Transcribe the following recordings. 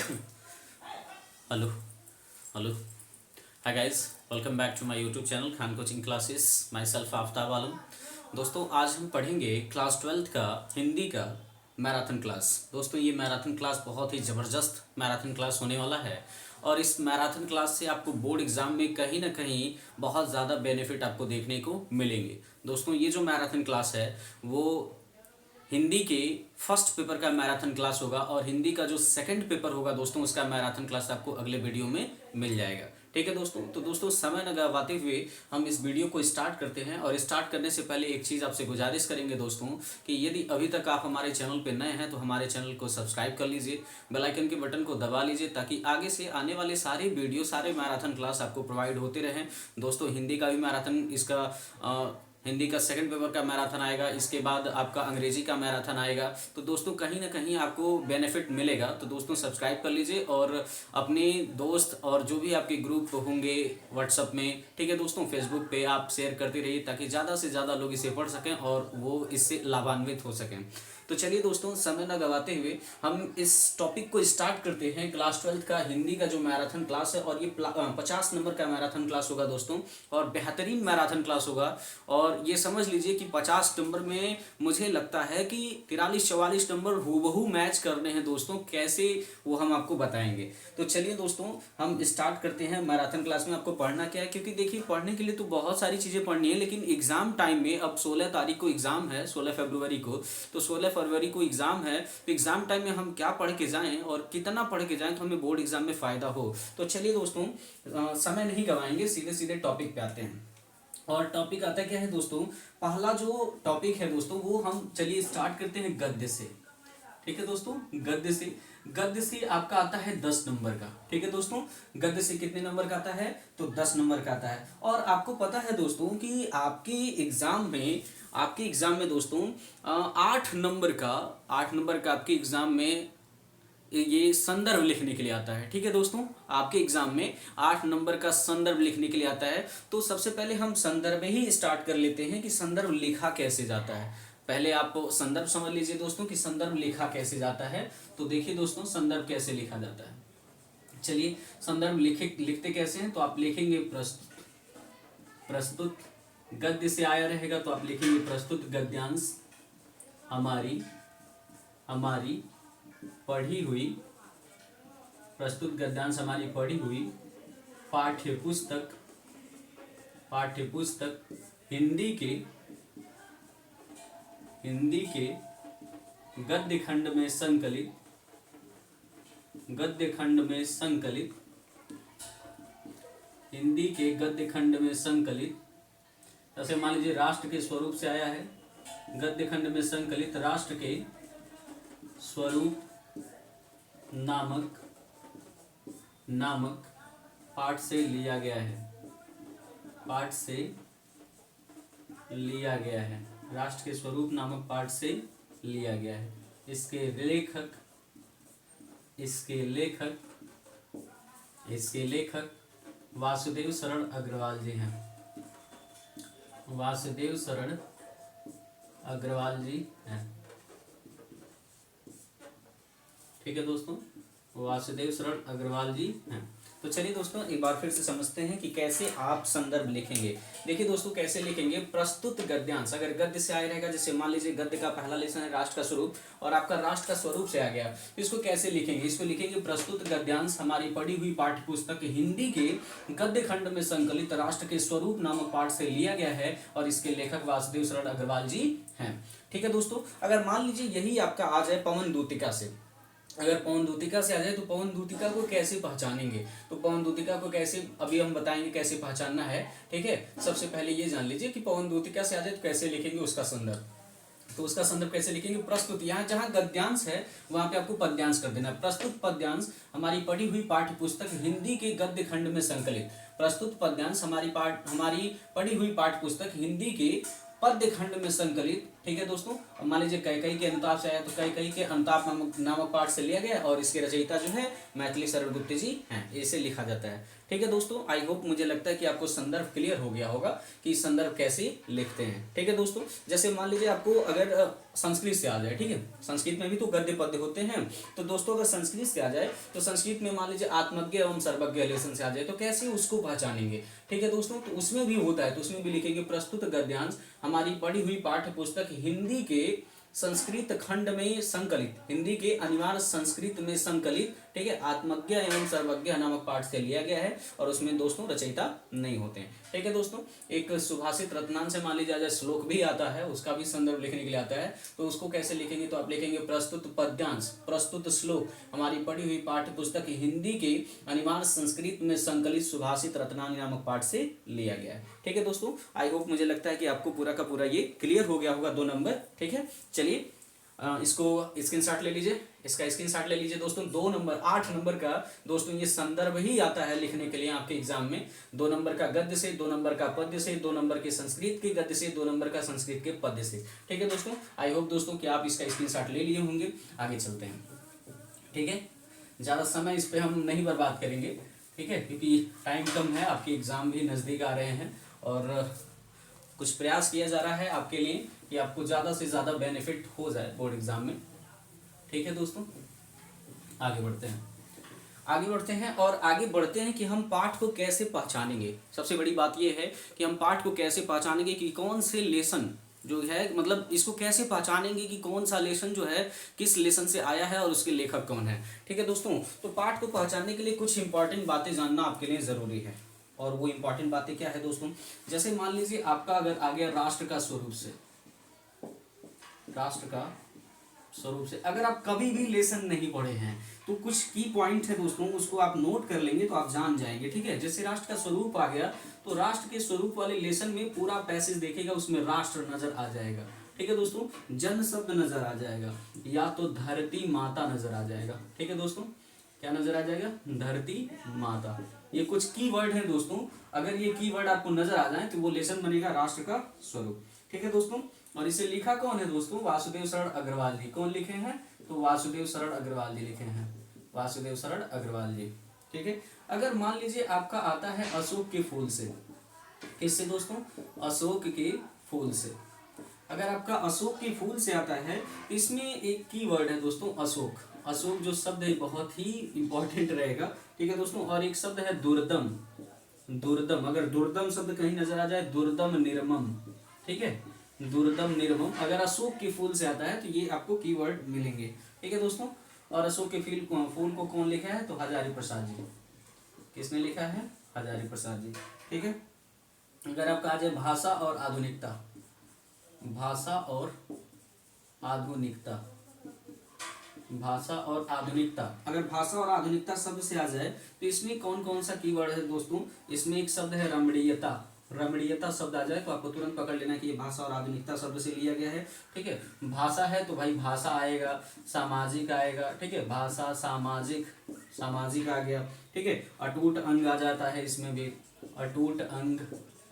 Hello hello hi guys, welcome back to my YouTube channel Khan coaching classes. Myself Aftab Alam. दोस्तों, आज हम पढ़ेंगे class 12th का हिंदी का मैराथन क्लास। दोस्तों, ये मैराथन क्लास बहुत ही ज़बरदस्त मैराथन क्लास होने वाला है और इस मैराथन क्लास से आपको बोर्ड एग्ज़ाम में कहीं ना कहीं बहुत ज़्यादा बेनिफिट आपको देखने को मिलेंगे। दोस्तों, ये जो मैराथन क्लास है वो हिंदी के फर्स्ट पेपर का मैराथन क्लास होगा और हिंदी का जो सेकंड पेपर होगा दोस्तों, उसका मैराथन क्लास आपको अगले वीडियो में मिल जाएगा। ठीक है दोस्तों, तो दोस्तों समय न गवाते हुए हम इस वीडियो को स्टार्ट करते हैं। और स्टार्ट करने से पहले एक चीज़ आपसे गुजारिश करेंगे दोस्तों कि यदि अभी तक आप हमारे चैनल पर नए हैं तो हमारे चैनल को सब्सक्राइब कर लीजिए, बेल आइकन के बटन को दबा लीजिए ताकि आगे से आने वाले सारे वीडियो, सारे मैराथन क्लास आपको प्रोवाइड होते रहें। दोस्तों, हिंदी का भी मैराथन, इसका हिंदी का सेकंड पेपर का मैराथन आएगा, इसके बाद आपका अंग्रेजी का मैराथन आएगा। तो दोस्तों कहीं ना कहीं आपको बेनिफिट मिलेगा। तो दोस्तों सब्सक्राइब कर लीजिए और अपने दोस्त और जो भी आपके ग्रुप होंगे व्हाट्सअप में, ठीक है दोस्तों, फेसबुक पे आप शेयर करते रहिए ताकि ज़्यादा से ज़्यादा लोग इसे पढ़ सकें और वो इससे लाभान्वित हो सकें। तो चलिए दोस्तों, समय न गवाते हुए हम इस टॉपिक को स्टार्ट करते हैं। क्लास 12th का हिंदी का जो मैराथन क्लास है और ये 50 नंबर का मैराथन क्लास होगा दोस्तों, और बेहतरीन मैराथन क्लास होगा। और ये समझ लीजिए कि 50 नंबर में मुझे लगता है कि 43-44 नंबर हूबहू मैच करने हैं दोस्तों। कैसे वो हम आपको बताएंगे। तो चलिए दोस्तों, हम स्टार्ट करते हैं। मैराथन क्लास में आपको पढ़ना क्या है, क्योंकि देखिए पढ़ने के लिए तो बहुत सारी चीज़ें पढ़नी है, लेकिन एग्जाम टाइम में, अब 16 तारीख को एग्जाम है, 16 फरवरी को, तो 16 फरवरी को एग्जाम है। तो एग्जाम टाइम में हम क्या पढ़ के जाएं और कितना पढ़ के जाएं तो हमें बोर्ड एग्जाम में फ़ायदा हो। तो चलिए दोस्तों, समय नहीं गवाएंगे, सीधे सीधे टॉपिक पे आते हैं। और टॉपिक आता क्या है दोस्तों, पहला जो टॉपिक है दोस्तों वो हम चलिए स्टार्ट करते हैं गद्य से। ठीक है दोस्तों, गद्य से आपका आता है 10 नंबर का। ठीक है दोस्तों, गद्य से कितने नंबर का आता है, तो 10 नंबर का आता है। और आपको पता है दोस्तों कि आपके एग्जाम में दोस्तों 8 नंबर का आपके एग्जाम में ये संदर्भ लिखने के लिए आता है। ठीक है दोस्तों, आपके एग्जाम में 8 नंबर का संदर्भ लिखने के लिए आता है। तो सबसे पहले हम संदर्भ में ही स्टार्ट कर लेते हैं कि संदर्भ लिखा कैसे जाता है। पहले आप संदर्भ समझ लीजिए दोस्तों कि संदर्भ लिखा कैसे जाता है। तो देखिए दोस्तों, संदर्भ कैसे लिखा जाता है। चलिए, संदर्भ लिखते कैसे हैं, तो आप लिखेंगे प्रस्तुत गद्य से आया रहेगा तो आप लिखेंगे प्रस्तुत गद्यांश हमारी पढ़ी हुई, प्रस्तुत गद्यांश हमारी पढ़ी हुई पाठ्य पुस्तक हिंदी के गद्य खंड में संकलित हिंदी के गद्य खंड में संकलित, जैसे मान लीजिए राष्ट्र के स्वरूप से आया है, गद्य खंड में संकलित राष्ट्र के स्वरूप नामक पाठ से लिया गया है, राष्ट्र के स्वरूप नामक पाठ से लिया गया है। इसके लेखक वासुदेव शरण अग्रवाल जी हैं। वासुदेव शरण अग्रवाल जी हैं। ठीक है दोस्तों, वासुदेव शरण अग्रवाल जी हैं। तो चलिए दोस्तों, एक बार फिर से समझते हैं कि कैसे आप संदर्भ लिखेंगे। देखिए दोस्तों, कैसे लिखेंगे, प्रस्तुत गद्यांश, अगर गद्य से आया रहेगा, जैसे मान लीजिए गद्य का पहला लेसन है राष्ट्र का स्वरूप, और आपका राष्ट्र का स्वरूप से आ गया, तो इसको कैसे लिखेंगे, इसको लिखेंगे प्रस्तुत गद्यांश हमारी पढ़ी हुई पाठ्य पुस्तक हिंदी के गद्य खंड में संकलित राष्ट्र के स्वरूप नामक पाठ से लिया गया है और इसके लेखक वासुदेव शरण अग्रवाल जी हैं। ठीक है दोस्तों, अगर मान लीजिए यही आपका आ जाए पवन दूतिका से, अगर पवन दूतिका से आ जाए तो पवन दूतिका को कैसे पहचानेंगे, तो पवन दूतिका को कैसे, अभी हम बताएंगे कैसे पहचानना है। ठीक है, सबसे पहले ये जान लीजिए कि पवन दूतिका से आ जाए तो कैसे लिखेंगे उसका संदर्भ। तो उसका संदर्भ कैसे लिखेंगे, प्रस्तुत, यहाँ जहाँ गद्यांश है वहां पे आपको पद्यांश कर देना है। प्रस्तुत पद्यांश हमारी पढ़ी हुई पाठ्य पुस्तक हिंदी के गद्य खंड में संकलित, प्रस्तुत पद्यांश हमारी पढ़ी हुई पाठ्य पुस्तक हिंदी के पद्य खंड में संकलित ठीक है दोस्तों। अब मान लीजिए कैकई के अंताप से आया तो कैकई के अंताप नामक पाठ से लिया गया और इसके रचयिता जो है मैथिली शरण गुप्त जी हैं, ऐसे लिखा जाता है। ठीक है दोस्तों, आई होप मुझे लगता है कि आपको संदर्भ क्लियर हो गया होगा कि संदर्भ कैसे लिखते हैं। ठीक है दोस्तों, जैसे मान लीजिए आपको अगर संस्कृत से आ जाए, ठीक है, संस्कृत में भी तो गद्य पद्य होते हैं, तो दोस्तों अगर संस्कृत से आ जाए तो संस्कृत में मान लीजिए आत्मज्ञ एवं सर्वज्ञ लेसन से आ जाए तो कैसे उसको पहचानेंगे। ठीक है दोस्तों, तो उसमें भी होता है, तो उसमें भी लिखेंगे प्रस्तुत गद्यांश हमारी पढ़ी हुई पाठ्य पुस्तक हिंदी के संस्कृत खंड में संकलित, हिंदी के अनिवार्य संस्कृत में संकलित, ठीक है, आत्मज्ञ एवं सर्वज्ञ नामक पाठ से लिया गया है और उसमें दोस्तों रचयिता नहीं होते हैं। ठीक है दोस्तों, एक सुभाषित रत्नांश से मान लीजिए श्लोक भी आता है, उसका भी संदर्भ लिखने के लिए आता है, तो उसको कैसे लिखेंगे, तो आप लिखेंगे प्रस्तुत पद्यांश प्रस्तुत श्लोक हमारी पढ़ी हुई पाठ्य पुस्तक हिंदी के अनिवार्य संस्कृत में संकलित सुभाषित रत्नांश नामक पाठ से लिया गया है। ठीक है दोस्तों, आई होप मुझे लगता है कि आपको पूरा का पूरा ये क्लियर हो गया होगा 2 नंबर। ठीक है, चलिए इसको स्क्रीनशॉट ले लीजिए, इसका स्क्रीनशॉट ले लीजिए दोस्तों। 2 नंबर 8 नंबर का दोस्तों ये संदर्भ ही आता है लिखने के लिए आपके एग्जाम में। 2 नंबर का गद्य से, 2 नंबर का पद्य से, 2 नंबर के संस्कृत के गद्य से, 2 नंबर का संस्कृत के पद्य से। ठीक है दोस्तों, आई होप दोस्तों कि आप इसका स्क्रीनशॉट ले लिए होंगे। आगे चलते हैं। ठीक है, ज़्यादा समय इस पर हम नहीं बर्बाद करेंगे, ठीक है, क्योंकि टाइम कम है, आपके एग्जाम भी नज़दीक आ रहे हैं और कुछ प्रयास किया जा रहा है आपके लिए कि आपको ज़्यादा से ज़्यादा बेनिफिट हो जाए बोर्ड एग्जाम में। ठीक है दोस्तों, आगे बढ़ते हैं और आगे बढ़ते हैं कि हम पाठ को कैसे पहचानेंगे। सबसे बड़ी बात यह है कि हम पाठ को कैसे पहचानेंगे कि कौन से लेसन जो है, मतलब इसको कैसे पहचानेंगे कि कौन सा लेसन जो है किस लेसन से आया है और उसके लेखक कौन है। ठीक है दोस्तों, तो पाठ को पहचानने के लिए कुछ इंपॉर्टेंट बातें जानना आपके लिए ज़रूरी है और वो इंपॉर्टेंट बातें क्या है दोस्तों, जैसे मान लीजिए आपका अगर आ गया राष्ट्र का स्वरूप से, राष्ट्र का स्वरूप से अगर आप कभी भी लेसन नहीं पढ़े हैं तो कुछ की पॉइंट है दोस्तों, उसको आप नोट कर लेंगे तो आप जान जाएंगे। ठीक है, जैसे राष्ट्र का स्वरूप आ गया तो राष्ट्र के स्वरूप वाले लेसन में पूरा पैसेज देखेगा, उसमें राष्ट्र नजर आ जाएगा। ठीक है दोस्तों, जन शब्द नजर आ जाएगा, या तो धरती माता नजर आ जाएगा। ठीक है दोस्तों, क्या नजर आ जाएगा, धरती माता। ये कुछ की वर्ड है दोस्तों, अगर ये की वर्ड आपको नजर आ जाए तो वो लेसन बनेगा राष्ट्र का स्वरूप। ठीक है दोस्तों, और इसे लिखा कौन है दोस्तों, वासुदेव शरण अग्रवाल जी। कौन लिखे हैं, तो वासुदेव शरण अग्रवाल जी लिखे हैं, वासुदेव शरण अग्रवाल जी। ठीक है, अगर मान लीजिए आपका आता है अशोक के फूल से, किससे दोस्तों, अशोक के फूल से। अगर आपका अशोक के फूल से आता है तो इसमें एक की वर्ड है दोस्तों, अशोक। अशोक जो शब्द है बहुत ही इंपॉर्टेंट रहेगा। ठीक है दोस्तों, और एक शब्द है दुर्दम, दुर्दम। अगर दुर्दम शब्द कहीं नजर आ जाए, दुर्दम निर्मम। ठीक है, दुर्दम निर्मम अगर अशोक के फूल से आता है तो ये आपको कीवर्ड मिलेंगे। ठीक है दोस्तों, और अशोक के फूल को कौन लिखा है, तो हजारी प्रसाद जी। किसने लिखा है, हजारी प्रसाद जी। ठीक है, अगर आपका आ जाए भाषा और आधुनिकता, भाषा और आधुनिकता, भाषा और आधुनिकता। अगर भाषा और आधुनिकता शब्द से आ जाए तो इसमें कौन कौन सा कीवर्ड है दोस्तों, इसमें एक शब्द है रमणीयता। रमणीयता शब्द आ जाए तो आपको तुरंत पकड़ लेना कि ये भाषा और आधुनिकता शब्द से लिया गया है। ठीक है, भाषा है तो भाई भाषा आएगा, सामाजिक आएगा। ठीक है, भाषा सामाजिक, सामाजिक आ गया। ठीक है, अटूट अंग आ जाता है इसमें भी, अटूट अंग,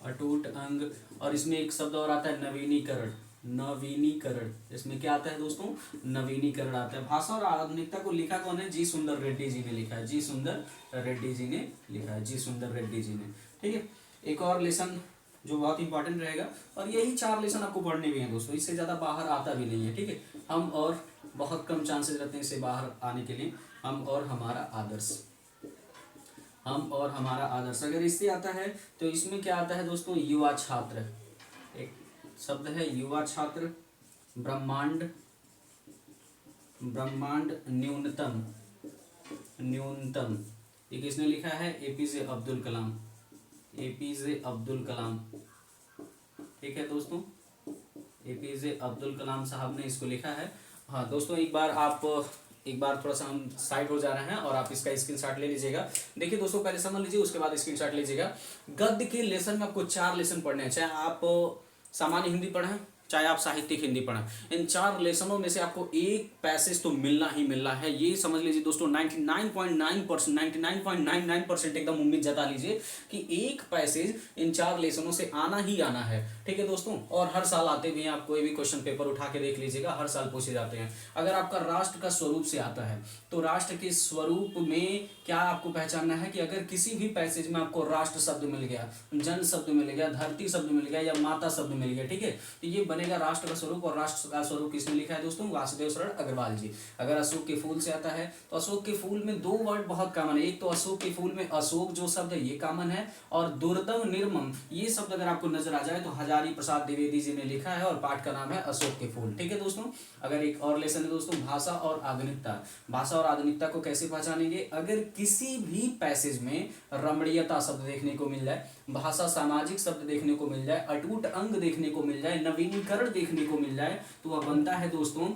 अटूट अंग। और इसमें एक शब्द और आता है नवीनीकरण, नवीनीकरण। इसमें क्या आता है दोस्तों, नवीनीकरण आता है। भाषा और आधुनिकता को लिखा कौन है, जी सुंदर रेड्डी जी ने लिखा है, जी सुंदर रेड्डी जी ने लिखा है, जी सुंदर रेड्डी जी ने। ठीक है, एक और लेसन जो बहुत इंपॉर्टेंट रहेगा, और यही 4 लेसन आपको पढ़ने भी हैं दोस्तों, इससे ज़्यादा बाहर आता भी नहीं है। ठीक है, हम और बहुत कम चांसेस रहते हैं इससे बाहर आने के लिए। हम और हमारा आदर्श, हम और हमारा आदर्श अगर इससे आता है तो इसमें क्या आता है दोस्तों, युवा छात्र। एक शब्द है युवा छात्र। ब्रह्मांड, ब्रह्मांड न्यूनतम, न्यूनतम। ये किसने लिखा है, एपीजे अब्दुल कलाम, एपीजे अब्दुल कलाम। ठीक है दोस्तों, एपीजे अब्दुल कलाम साहब ने इसको लिखा है। हाँ दोस्तों, एक बार थोड़ा सा हम साइड हो जा रहे हैं और आप इसका स्क्रीनशॉट ले लीजिएगा। देखिए दोस्तों, पहले समझ लीजिए, उसके बाद स्क्रीनशॉट लीजिएगा। गद्य के लेसन में आपको 4 लेसन पढ़ने हैं, चाहे आप सामान्य हिंदी पढ़ें, चाहे आप साहित्यिक हिंदी पढ़ें, इन 4 लेसनों में से आपको एक पैसेज तो मिलना ही मिलना है। ये समझ लीजिए दोस्तों 99.9%, 99.99% एकदम उम्मीद जता लीजिए कि एक पैसेज इन 4 लेसनों से आना ही आना है। ठीक है दोस्तों, और हर साल आते भी हैं, आप कोई भी क्वेश्चन पेपर उठा के देख लीजिएगा, हर साल पूछे जाते हैं। अगर आपका राष्ट्र का स्वरूप से आता है तो राष्ट्र के स्वरूप में क्या आपको पहचानना है कि अगर किसी भी पैसेज में आपको राष्ट्र शब्द मिल गया, जन शब्द मिल गया, धरती शब्द मिल गया या माता शब्द मिल गया, ठीक है, तो ये बनेगा राष्ट्र का स्वरूप। और राष्ट्र का स्वरूप किसने लिखा है दोस्तों? वासुदेव शरण अग्रवाल जी। अगर अशोक के फूल से आता है तो अशोक के फूल में 2 वर्ड बहुत कॉमन है। एक तो अशोक के फूल में अशोक जो शब्द है ये कॉमन है, और दुर्दम निर्मम ये शब्द अगर आपको नजर आ जाए तो हजारी प्रसाद द्विवेदी जी ने लिखा है, और पाठ का नाम है अशोक के फूल। ठीक है दोस्तों, अगर एक और लेसन है दोस्तों, भाषा और आधुनिकता। भाषा और आधुनिकता को कैसे पहचानेंगे? अगर किसी भी पैसेज में रमणीयता शब्द देखने को मिल जाए, भाषा सामाजिक शब्द देखने को मिल जाए, अटूट अंग देखने को मिल जाए, नवीनीकरण देखने को मिल जाए, तो वह बनता है दोस्तों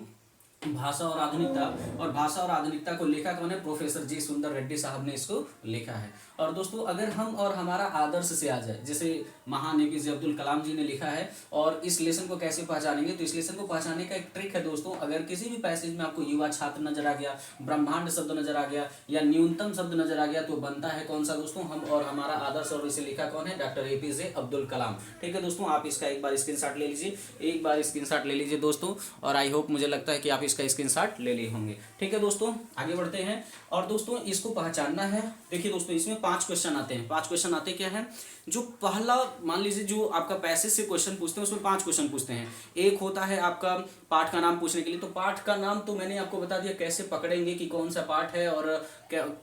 भाषा और आधुनिकता। और भाषा और आधुनिकता को लिखा कौन है? प्रोफेसर जी सुंदर रेड्डी साहब ने इसको लिखा है। और दोस्तों अगर हम और हमारा आदर्श से आ जाए, जैसे महान एपीजे अब्दुल कलाम जी ने लिखा है, और इस लेसन को कैसे पहचानेंगे? तो इस लेसन को पहचानने का एक ट्रिक है दोस्तों। अगर किसी भी पैसेज में आपको युवा छात्र नजर आ गया, ब्रह्मांड शब्द नजर आ गया, या न्यूनतम शब्द नजर आ गया, तो बनता है कौन सा दोस्तों? हम और हमारा आदर्श। और इसे लिखा कौन है? Doctor APJ Abdul Kalam. ठीक है दोस्तों, आप इसका एक बार स्क्रीनशॉट ले लीजिए, एक बार स्क्रीनशॉट ले लीजिए दोस्तों, और आई होप, मुझे लगता है कि आप इसका स्क्रीनशॉट ले लिए होंगे। ठीक है दोस्तों, आगे बढ़ते हैं। और दोस्तों इसको पहचानना है। देखिए दोस्तों इसमें 5 क्वेश्चन आते हैं। 5 क्वेश्चन आते क्या है? जो पहला, मान लीजिए जो आपका पैसेज से क्वेश्चन पूछते हैं उसमें 5 क्वेश्चन पूछते हैं। एक होता है आपका पाठ का नाम पूछने के लिए, तो पाठ का नाम तो मैंने आपको बता दिया कैसे पकड़ेंगे कि कौन सा पाठ है और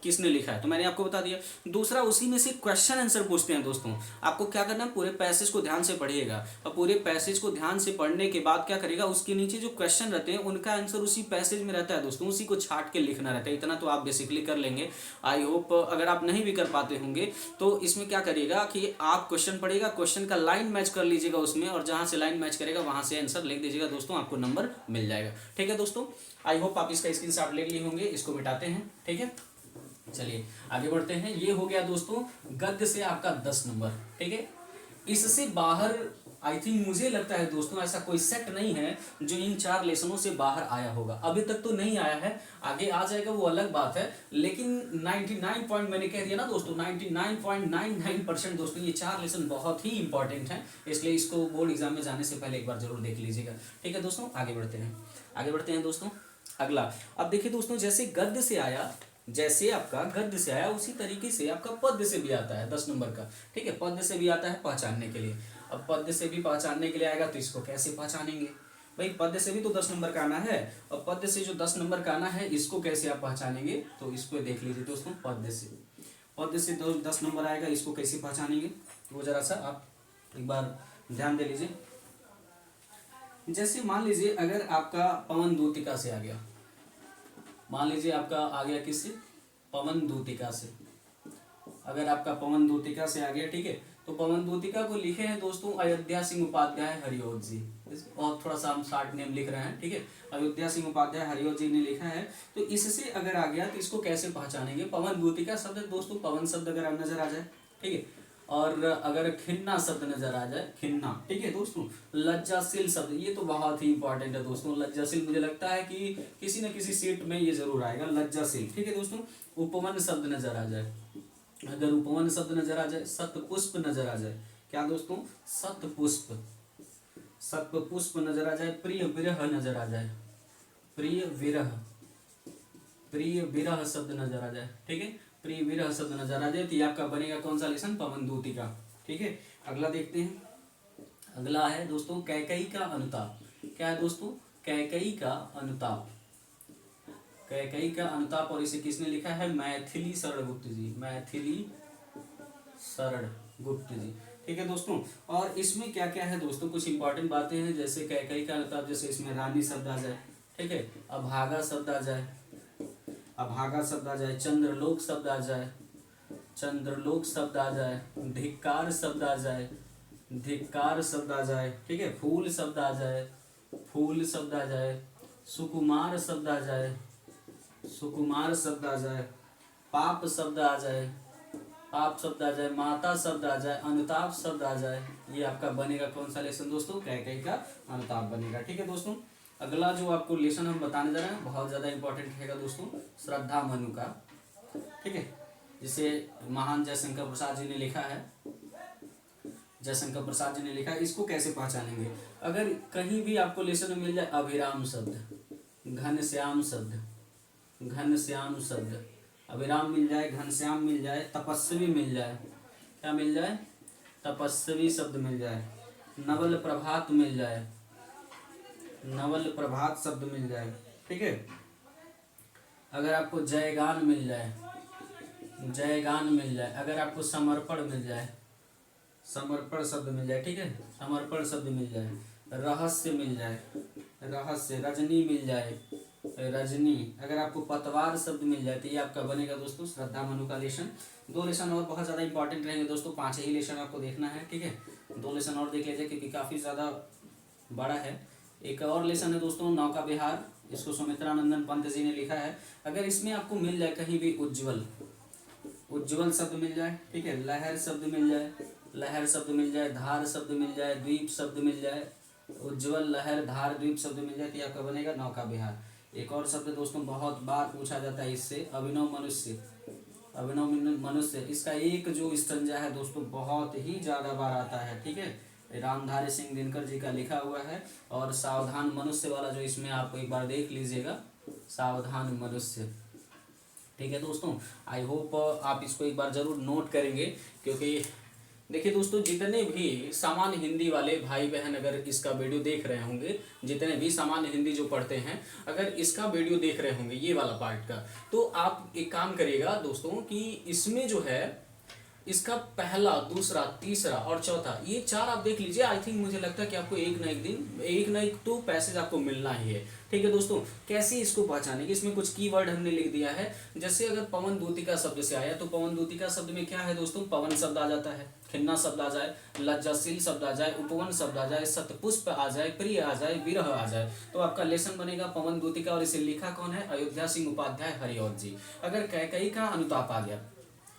किसने लिखा है, तो मैंने आपको बता दिया। दूसरा, उसी में से क्वेश्चन आंसर पूछते हैं दोस्तों। आपको क्या करना है? पूरे पैसेज को ध्यान से पढ़िएगा, और पूरे पैसेज को ध्यान से पढ़ने के बाद क्या करेगा, उसके नीचे जो क्वेश्चन रहते हैं उनका आंसर उसी पैसेज में रहता है दोस्तों, उसी को छाट के लिखना रहता है। इतना तो आप बेसिकली कर लेंगे। आई होप, अगर आप नहीं भी कर पाते होंगे तो इसमें क्या करिएगा कि आप क्वेश्चन पढ़िएगा, क्वेश्चन का लाइन मैच कर लीजिएगा उसमें, और जहां से लाइन मैच करेगा वहां से आंसर लिख दीजिएगा दोस्तों, आपको नंबर मिल जाएगा। ठीक है दोस्तों, आई होप आप इसका स्क्रीनशॉट ले लिए होंगे। इसको मिटाते हैं। ठीक है, चलिए आगे बढ़ते हैं। ये हो गया दोस्तों गद्य से आपका 10 नंबर। ठीक है, इससे बाहर आई थिंक, मुझे लगता है दोस्तों ऐसा कोई सेट नहीं है जो इन 4 लेसनों से बाहर आया होगा। अभी तक तो नहीं आया है, आगे आ जाएगा वो अलग बात है, लेकिन 99 पॉइंट मैंने कह दिया ना दोस्तों, 99.99% दोस्तों ये 4 लेसन बहुत ही इंपॉर्टेंट हैं, इसलिए इसको बोर्ड एग्जाम में जाने से पहले एक बार जरूर देख लीजिएगा। ठीक है दोस्तों, आगे बढ़ते हैं। आगे बढ़ते हैं दोस्तों, अगला। अब देखिए दोस्तों, जैसे गद्य से आया, जैसे आपका गद्य से आया उसी तरीके से आपका पद्य से भी आता है 10 नंबर का। ठीक है, पद्य से भी आता है पहचानने के लिए। अब पद्य से भी पहचानने के लिए आएगा तो इसको कैसे पहचानेंगे भाई? पद्य से भी तो 10 नंबर का आना है, और पद्य से जो 10 नंबर का आना है इसको कैसे आप पहचानेंगे? तो इसको देख लीजिए दोस्तों, पद्य से 10 नंबर आएगा, इसको कैसे पहचानेंगे वो जरा सा आप एक बार ध्यान दे लीजिए। जैसे मान लीजिए अगर आपका पवन दूतिका से आ गया, मान लीजिए आपका आ गया किससे? पवन दूतिका से। अगर आपका पवन दूतिका से आ गया, ठीक है, तो पवन दूतिका को लिखे हैं दोस्तों अयोध्या सिंह उपाध्याय हरिओत जी। और थोड़ा सा हम शॉर्ट नेम लिख रहे हैं। ठीक है, अयोध्या सिंह उपाध्याय हरिओत जी ने लिखा है। तो इससे अगर आ गया तो इसको कैसे पहचानेंगे? पवन दूतिका शब्द दोस्तों, पवन शब्द अगर नजर आ जाए, ठीक है, और अगर खिन्ना शब्द नजर आ जाए, खिन्ना, ठीक है दोस्तों, लज्जाशील शब्द, ये तो बहुत ही इंपॉर्टेंट है दोस्तों। लज्जाशील मुझे लगता है कि किसी न किसी सीट में ये जरूर आएगा, लज्जाशील। ठीक है दोस्तों, उपवन शब्द नजर आ जाए, अगर उपवन शब्द नजर आ जाए, सतपुष्प नजर आ जाए, क्या दोस्तों? सतपुष्प, सतपुष्प नजर आ जाए, प्रिय विरह नजर आ जाए, प्रिय विरह, प्रिय विरह शब्द नजर आ जाए, ठीक है, प्रिय विरह शब्द नजर आ जाए, तो ये आपका बनेगा कौन सा लेसन? पवन दूतिका। ठीक है, अगला देखते हैं। अगला है दोस्तों कैकेयी का अनुताप। क्या है दोस्तों? कैकेयी का अनुताप, कैकेयी का अनुताप, और इसे किसने लिखा है? मैथिली शरण गुप्त जी, मैथिली शरण गुप्त जी। ठीक है दोस्तों, और इसमें क्या क्या है दोस्तों, कुछ इंपॉर्टेंट बातें हैं। जैसे कैकेयी का अनुताप, जैसे इसमें रानी शब्द आ जाए, ठीक है, अभागा शब्द आ जाए, अभागा शब्द आ जाए, चंद्रलोक शब्द आ जाए, चंद्रलोक शब्द आ जाए, धिक्कार शब्द आ जाए, धिक्कार शब्द आ जाए, ठीक है, फूल शब्द आ जाए, फूल शब्द आ जाए, सुकुमार शब्द आ जाए, सुकुमार शब्द आ जाए, पाप शब्द आ जाए, आप शब्द आ जाए, माता शब्द आ जाए, अनुताप शब्द आ जाए, ये आपका बनेगा कौन सा लेसन दोस्तों? कैकेयी का अनुताप बनेगा। ठीक है दोस्तों, अगला जो आपको लेसन हम बताने जा रहे हैं बहुत ज़्यादा इंपॉर्टेंट रहेगा दोस्तों, श्रद्धा मनु का। ठीक है, जिसे महान जयशंकर प्रसाद जी ने लिखा है, जयशंकर प्रसाद जी ने लिखा है। इसको कैसे पहचानेंगे? अगर कहीं भी आपको लेसन में मिल जाए अभिराम शब्द, घनश्याम शब्द, घनश्याम शब्द, अभिराम मिल जाए, घनश्याम मिल जाए, तपस्वी मिल जाए, क्या मिल जाए? तपस्वी शब्द मिल जाए, नवल प्रभात मिल जाए, नवल प्रभात शब्द मिल जाए। ठीक है, अगर आपको जयगान मिल जाए, जयगान मिल जाए, अगर आपको समर्पण मिल जाए, समर्पण शब्द मिल जाए। ठीक है, समर्पण शब्द मिल जाए, रहस्य मिल जाए, रहस्य, रजनी मिल जाए, रजनी, अगर आपको पतवार शब्द मिल जाए तो ये आपका बनेगा दोस्तों श्रद्धा मनु का लेसन। दो लेसन और बहुत ज़्यादा इंपॉर्टेंट रहेंगे दोस्तों, 5 ही लेसन आपको देखना है। ठीक है, 2 लेसन और देख लीजिए क्योंकि काफ़ी ज़्यादा बड़ा है। एक और लेसन है दोस्तों नौका विहार, इसको सुमित्रानंदन पंत जी ने लिखा है। अगर इसमें आपको मिल जाए कहीं भी उज्ज्वल, उज्ज्वल शब्द मिल जाए, ठीक है, लहर शब्द मिल जाए, लहर शब्द मिल जाए, धार शब्द मिल जाए, द्वीप शब्द मिल जाए, उज्ज्वल, लहर, धार, द्वीप शब्द मिल जाए तो आपका बनेगा नौका विहार। एक और शब्द दोस्तों बहुत बार पूछा जाता है इससे, अभिनव मनुष्य, अभिनव मनुष्य, इसका एक जो स्टंजा है दोस्तों बहुत ही ज़्यादा बार आता है। ठीक है, रामधारी सिंह दिनकर जी का लिखा हुआ है। और सावधान मनुष्य वाला जो इसमें आप एक बार देख लीजिएगा, सावधान मनुष्य। ठीक है दोस्तों, आई होप आप इसको एक बार ज़रूर नोट करेंगे, क्योंकि देखिए दोस्तों जितने भी सामान्य हिंदी वाले भाई बहन अगर इसका वीडियो देख रहे होंगे, जितने भी सामान्य हिंदी जो पढ़ते हैं अगर इसका वीडियो देख रहे होंगे ये वाला पार्ट का, तो आप एक काम करिएगा दोस्तों कि इसमें जो है इसका पहला, दूसरा, तीसरा और चौथा, ये 4 आप देख लीजिए। आई थिंक मुझे लगता है कि आपको एक ना एक दिन, एक ना एक तो पैसेज आपको मिलना ही है। ठीक है दोस्तों, कैसे इसको पहचानेंगे? इसमें कुछ कीवर्ड हमने लिख दिया है। जैसे अगर पवन दूतिका शब्द से आया तो पवन दूतिका शब्द में क्या है दोस्तों? पवन शब्द आ जाता है, खिन्ना शब्द आ जाए, लज्जाशील शब्द आ जाए, उपवन शब्द आ जाए, सतपुष्प आ जाए, प्रिय आ जाए, विरह आ जाए, तो आपका लेसन बनेगा पवन दूतिका। और इसे लिखा कौन है? अयोध्या सिंह उपाध्याय हरिऔध जी। अगर कैकेयी का अनुताप आ गया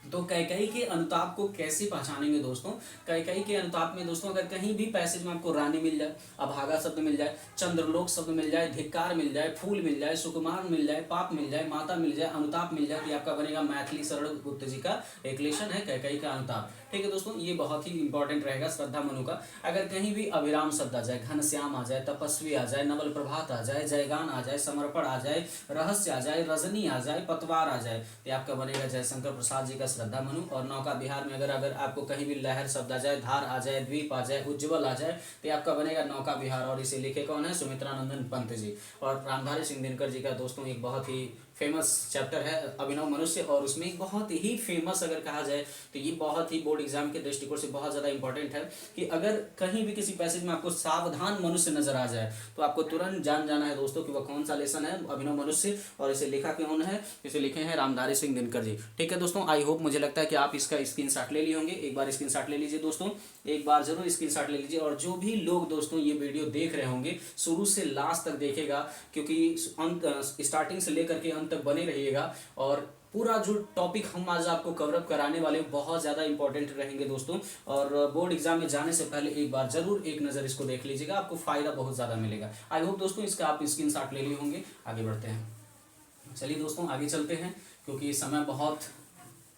तो कैकेयी के अनुताप को कैसे पहचानेंगे दोस्तों? कैकेयी के अनुताप में दोस्तों अगर कहीं भी पैसेज में आपको रानी मिल जाए, अभागा शब्द मिल जाए, चंद्रलोक शब्द मिल जाए, धिक्कार मिल जाए, फूल मिल जाए, सुकुमार मिल जाए, पाप मिल जाए, माता मिल जाए, अनुताप मिल जाए, तो आपका बनेगा मैथिली शरण गुप्त जी का एक लेसन है कैकेयी का अनुताप। ठीक है दोस्तों, ये बहुत ही इंपॉर्टेंट रहेगा श्रद्धा मनु का। अगर कहीं भी अभिराम शब्द आ जाए, घनश्याम आ जाए, तपस्वी आ जाए, नवल प्रभात आ जाए, जयगान आ जाए, समर्पण आ जाए, रहस्य आ जाए, रजनी आ जाए, पतवार आ जाए, तो आपका बनेगा जयशंकर प्रसाद जी का श्रद्धा मनु। और नौका विहार में अगर अगर आपको कहीं भी लहर शब्द आ जाए, धार आ जाए, द्वीप आ जाए, उज्ज्वल आ जाए, तो आपका बनेगा नौका विहार। और इसे लिखे कौन है? सुमित्रानंदन पंत जी। और रामधारी सिंह दिनकर जी का दोस्तों एक बहुत ही फेमस चैप्टर है अभिनव मनुष्य, और उसमें एक बहुत ही फेमस अगर कहा जाए तो ये बहुत ही बोर्ड एग्जाम के दृष्टिकोण से बहुत ज़्यादा इंपॉर्टेंट है कि अगर कहीं भी किसी पैसेज में आपको सावधान मनुष्य नजर आ जाए तो आपको तुरंत जान जाना है दोस्तों कि वह कौन सा लेसन है, अभिनव मनुष्य। और इसे लिखा कौन है? इसे लिखे हैं रामधारी सिंह दिनकर जी। ठीक है दोस्तों, आई होप मुझे लगता है कि आप इसका स्क्रीनशॉट ले लिए होंगे। एक बार स्क्रीनशॉट ले लीजिए दोस्तों, एक बार जरूर स्क्रीनशॉट ले लीजिए। और जो भी लोग दोस्तों ये वीडियो देख रहे होंगे शुरू से लास्ट तक देखेगा, क्योंकि अंत स्टार्टिंग से लेकर के अंत तक बने रहिएगा। और पूरा जो टॉपिक हम आज आपको कवरअप कराने वाले बहुत ज़्यादा इंपॉर्टेंट रहेंगे दोस्तों। और बोर्ड एग्जाम में जाने से पहले एक बार जरूर एक नज़र इसको देख लीजिएगा, आपको फ़ायदा बहुत ज़्यादा मिलेगा। आई होप दोस्तों इसका आप स्क्रीनशॉट ले लिए होंगे। आगे बढ़ते हैं, चलिए दोस्तों आगे चलते हैं, क्योंकि समय बहुत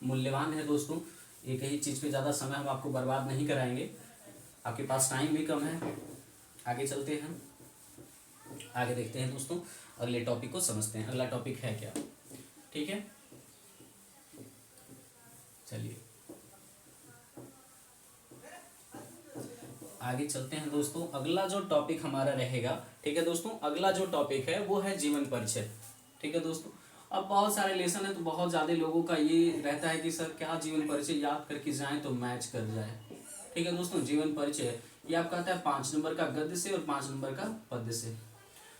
मूल्यवान है दोस्तों। एक ही चीज़ पे ज़्यादा समय हम आपको बर्बाद नहीं कराएंगे, आपके पास टाइम भी कम है। आगे चलते हैं, आगे देखते हैं दोस्तों, अगले टॉपिक को समझते हैं। अगला टॉपिक है क्या? ठीक है, चलिए आगे चलते हैं दोस्तों। अगला जो टॉपिक हमारा रहेगा, ठीक है दोस्तों, अगला जो टॉपिक है वो है जीवन परिचय। ठीक है दोस्तों, अब बहुत सारे लेसन है तो बहुत ज़्यादा लोगों का ये रहता है कि सर क्या जीवन परिचय याद करके जाएं तो मैच कर जाए। ठीक है दोस्तों, जीवन परिचय ये आपका आता है 5 नंबर का गद्य से और 5 नंबर का पद्य से।